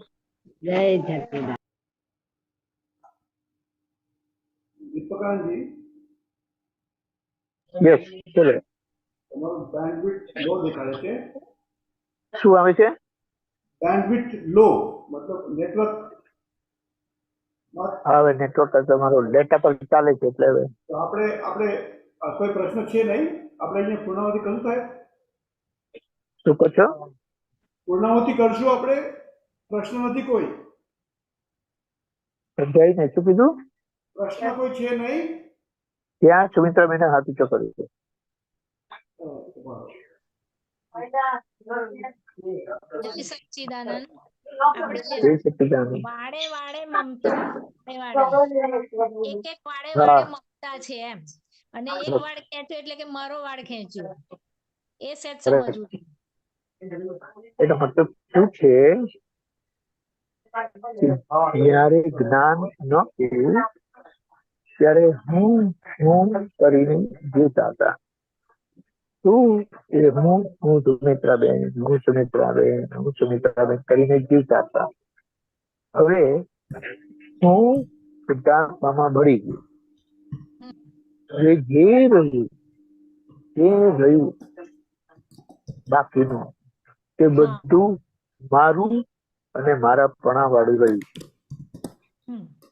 F: જય સચ્ચિદાનંદ.
A: દીપકાનજી,
C: યસ, ચલો.
A: તમારું બેન્ડવિડ્થ લો દેખાડે છે.
C: શું આવે છે?
A: બેન્ડવિડ્થ લો મતલબ નેટવર્ક.
C: હવે નેટવર્ક તમારો ડેટા પર ચાલે છે એટલે હવે
A: તો આપણે કોઈ પ્રશ્ન છે નહીં. આપણે અહીંયા પૂર્ણાવતી કરશું સાહેબ?
C: શું કહો છો?
A: પૂર્ણાવતી કરશું આપણે, પ્રશ્ન નથી કોઈ.
C: સમજાય ને? શું કીધું?
A: પ્રશ્ન કોઈ છે નહીં.
C: ત્યાં સુમિત્રા બેને હાથ ઊંચો કર્યો છે.
J: જય સચ્ચિદાનંદ.
C: જય સચ્ચિદાનંદ.
J: વાડે વાડે મમતા, એક એક વાડે વાડે મમતા છે એમ. અને એક વાડ ખેંચ્યો એટલે કે મારો વાડ ખેંચ્યો, એ સેજ સમજવું.
C: એનો મતલબ શું છે? જયારે જ્ઞાન નહોતું ત્યારે હું કરીને જીવતા હતા. શું એ હું સુમિત્રાબેન કરીને જીવતા હતા. હવે હું સિદ્ધાર્થમાં ભળી ગયું. હવે જે રહ્યું બાકીનું તે બધું મારું અને મારા પણા વાળું રહ્યું.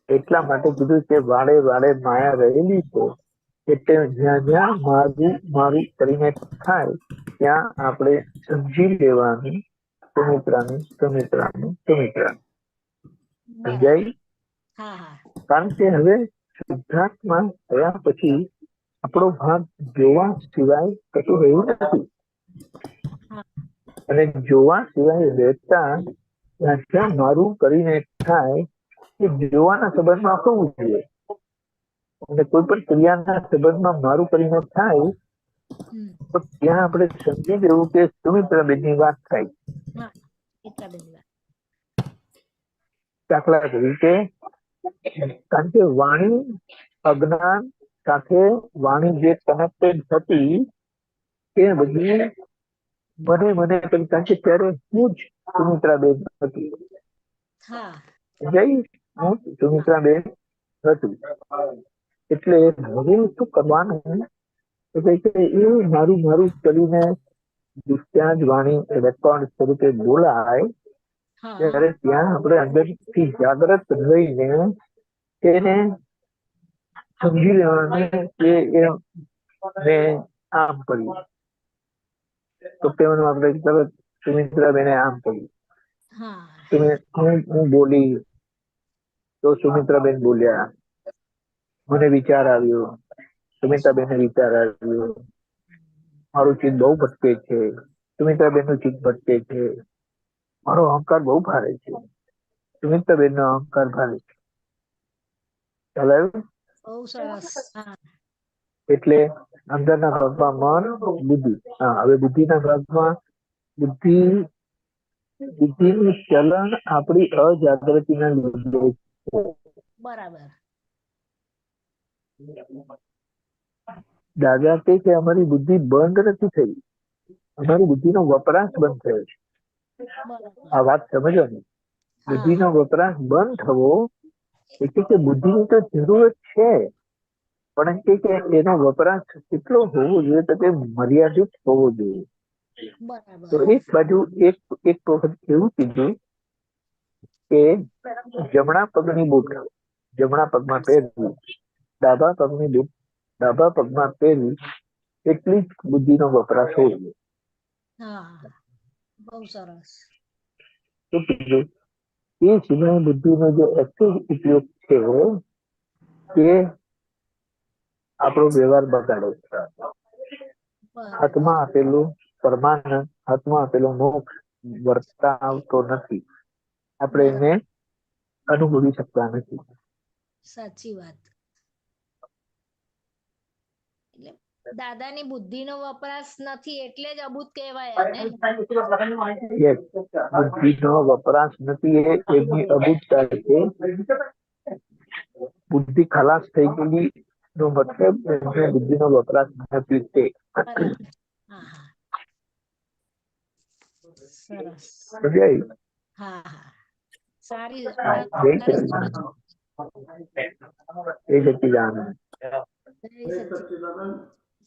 C: એટલા માટે કીધું કે વાડે વાડે માયા રહેલી છે, એટલે જ્યાં જ્યાં મારું મારું કરીને થાય ત્યાં આપણે સમજી લેવાનું સુમિત્રાનું સુમિત્રાનું સુમિત્રાનું.
J: બરાબર.
C: સમજાય?
J: હા હા
C: કારણ કે હવે શુદ્ધાત્મા થયા પછી આપણો ભાગ જોવા સિવાય કશું રહ્યું નથી.
J: હા.
C: અને જોવા સિવાય રહેતા જ્યાં જ્યાં મારું કરીને થાય એ જોવાના સંબંધમાં હોવું જોઈએ. અને કોઈ પણ ક્રિયાના સંબંધમાં મારું કરીને થાય
J: હમ.
C: તો ત્યાં આપણે સમજી લેવું કે સુમિત્રાબેનની વાત થાય.
J: હા મિત્રાબેનની વાત.
C: દાખલા તરીકે કારણ કે વાણી અજ્ઞાન સાથે વાણી જે કનેક્ટેડ હતી તે બધી મને કરી કારણ કે ત્યારે હું જ સુમિત્રાબેન હતી.
J: હા
C: જય હું સુમિત્રાબેન હતી. એટલે હવે શું કરવાનું કે એ મારું મારું કરીને ત્યાં જ વાણી રેકોર્ડ તરીકે બોલાય
J: હા
C: ત્યારે ત્યાં આપણે અંદરથી જાગ્રત રહીને તેને સમજી લેવાનું કે મેં આમ કર્યું તો તેનું આપણે તરત સુમિત્રાબેને આમ કર્યું.
J: હા
C: હું બોલી તો સુમિત્રાબેન બોલ્યા. મને વિચાર આવ્યો સુમિત્રાબેન વિચાર આવ્યો. મારું ચિત્ત બહુ ભટકે છે સુમિત્રાબેન નું ચિત્ત ભટકે છે. મારો અહંકાર બહુ ભારે છે સુમિત્રાબેન નો અહંકાર ભારે છે. ખ્યાલ આવ્યો?
J: બહુ સરસ. હા
C: એટલે અંદરના ભાગમાં મન બુદ્ધિ. હા હવે બુદ્ધિના ભાગમાં બુદ્ધિનું ચલણ આપણી અજાગૃતિના લીધે છે.
J: બરાબર.
C: દાદા કહે કે અમારી બુદ્ધિ બંધ નથી થઈ, અમારી બુદ્ધિનો વપરાશ બંધ થયો છે.
J: બરાબર.
C: આ વાત સમજો ને.
J: હા
C: બુદ્ધિનો વપરાશ બંધ થવો એટલે કે બુદ્ધિની તો જરૂરત છે પણ કે એનો વપરાશ કેટલો હોવો જોઈએ તો કે મર્યાદિત હોવો જોઈએ. તો
J: બરાબર.
C: એક બાજુ એક વખત એવું કીધું કે જમણા પગની બૂટ જમણા પગમાં પહેરવી, ડાબા પગની બૂટ ડાબા પગમાં પહેરવી એટલી જ બુદ્ધિનો વપરાશ હોવો જોઈએ.
J: હા બહુ સરસ.
C: શું કીધું? એ સિવાય બુદ્ધિનો જે એક્ટિવ ઉપયોગ છે એ આપણો વ્યવહાર બગાડે છે.
J: બરાબર.
C: હાથમાં આપેલું પરમાનંદ, હાથમાં આપેલો મોક્ષ વર્તા આવતો નથી. આપણે
J: બરાબર.
C: એને અનુભવી શકતા નથી.
J: સાચી વાત. એટલે દાદાની બુદ્ધિનો વપરાશ નથી એટલે જ અબૂત કહેવાયા ને.
C: Yes. બુદ્ધિનો વપરાશ નથી એ એમની અબૂતતા છે. બુદ્ધિ ખલાસ થઈ ગયેલી નો મતલબ એમને બુદ્ધિનો વપરાશ નથી તે.
J: બરાબર. હા હા સરસ.
C: સમજાય?
J: હા હા સારી
C: હા,
J: વાત
C: જય
J: વધારે
C: સચ્ચિદાનંદ.
J: સમજ.
C: જય સચ્ચિદાનંદ.
J: જય
A: સચ્ચિદાનંદ.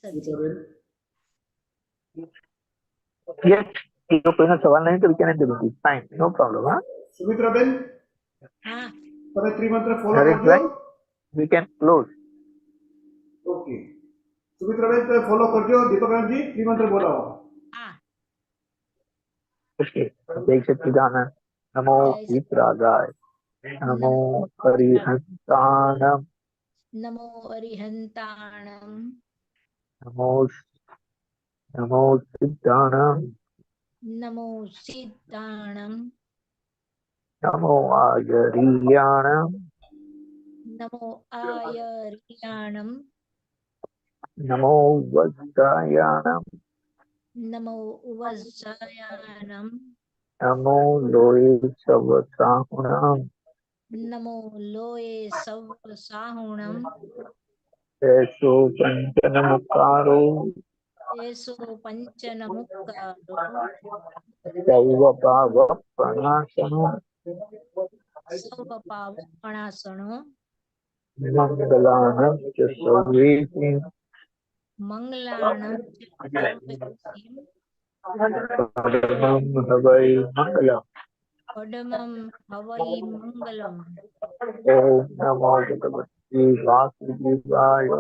J: સચ્ચિદાનંદ.
C: Yes. એ તો કોઈનો સવાલ નહીં તો we can end the meeting. Fine. No problem. હા?
A: સુમિત્રાબેન
J: હા
A: તમે ત્રિમંત્ર ફોલો કરજો.
C: Hareshbhai, we can close.
A: Okay Sumitraben તમે ફોલો કરજો. દીપકજી ત્રિમંત્ર બોલાવો.
J: હા
C: Okay. જય સચ્ચિદાનંદ. નમો
J: જય સચ્ચિદાનંદ.
C: વિતરાગાય. નમો હરિહંતાણમ.
J: નમો અરિહંતાણમ.
C: નમો નમો સિદ્ધાણમ.
J: નમો સિદ્ધાણમ.
C: નમો આયરિયાણમ.
J: નમો આયર્યાણમ.
C: નમો વજ્જાયાણમ.
J: નમો વજ્જાયાનમ.
C: નમો લોય સવસાહુણમ.
J: નમો લોય સવ સાહુણમ.
C: એસો પંચનમુકારો.
J: એસો પંચન મુક્કારો.
C: દૈવ ભાવ પ્રણાશનો.
J: સૌ પાવપણાસણો.
C: મંગલાનમ ચ સર્વેષિ.
J: મંગલાણં ચ સર્વૈઃ.
C: પરમં હવૈ મંગલમ.
J: પડમં હવૈ મંગલમ.
C: ઓમ નમો ભગવતે વાસુદેવાય.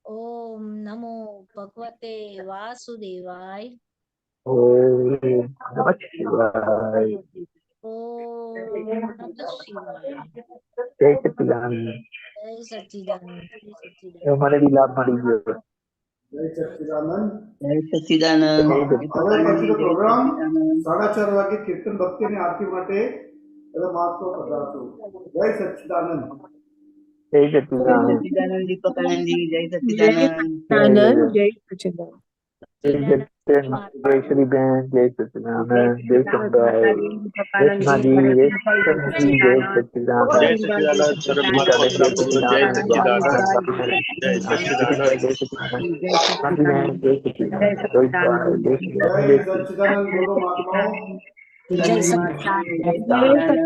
J: ઓમ નમો ભગવતે વાસુદેવાય.
C: ઓમ નમઃ શિવાય.
J: ઓમ નમઃ શિવાય.
C: જય સચ્ચિદાનંદ.
J: જય સચ્ચિદાનંદ. જય સચ્ચિદાનંદ.
C: એવો મને બી લાભ મળી ગયો.
A: જય સચ્ચિદાનંદ.
C: જય સચ્ચિદાનંદ.
A: હવે પછીનો પ્રોગ્રામ 4:30 વાગે કીર્તન ભક્તિ અને આરતી માટે મહાત્મા પધારશું. જય સચ્ચિદાનંદ.
C: જય સચ્ચિદાનંદ.
G: દીપકાનંદજી જય સચ્ચિદાનંદ. જય સચ્ચિદાનંદ.
C: જય શ્રી બેન. જય સચ્ચિદાનંદ. જય સંભાઈ. જય સચ્ચિદાનંદ.
D: જય સચ્ચિદાનંદ. જય સચ્ચિદાનંદ. પરમ મહાત્મા પ્રભુ જય સચ્ચિદાનંદ. જય સચ્ચિદાનંદ.
A: જય સચ્ચિદાનંદ બોલો મહાત્માઓ.
G: જય સચ્ચિદાનંદ.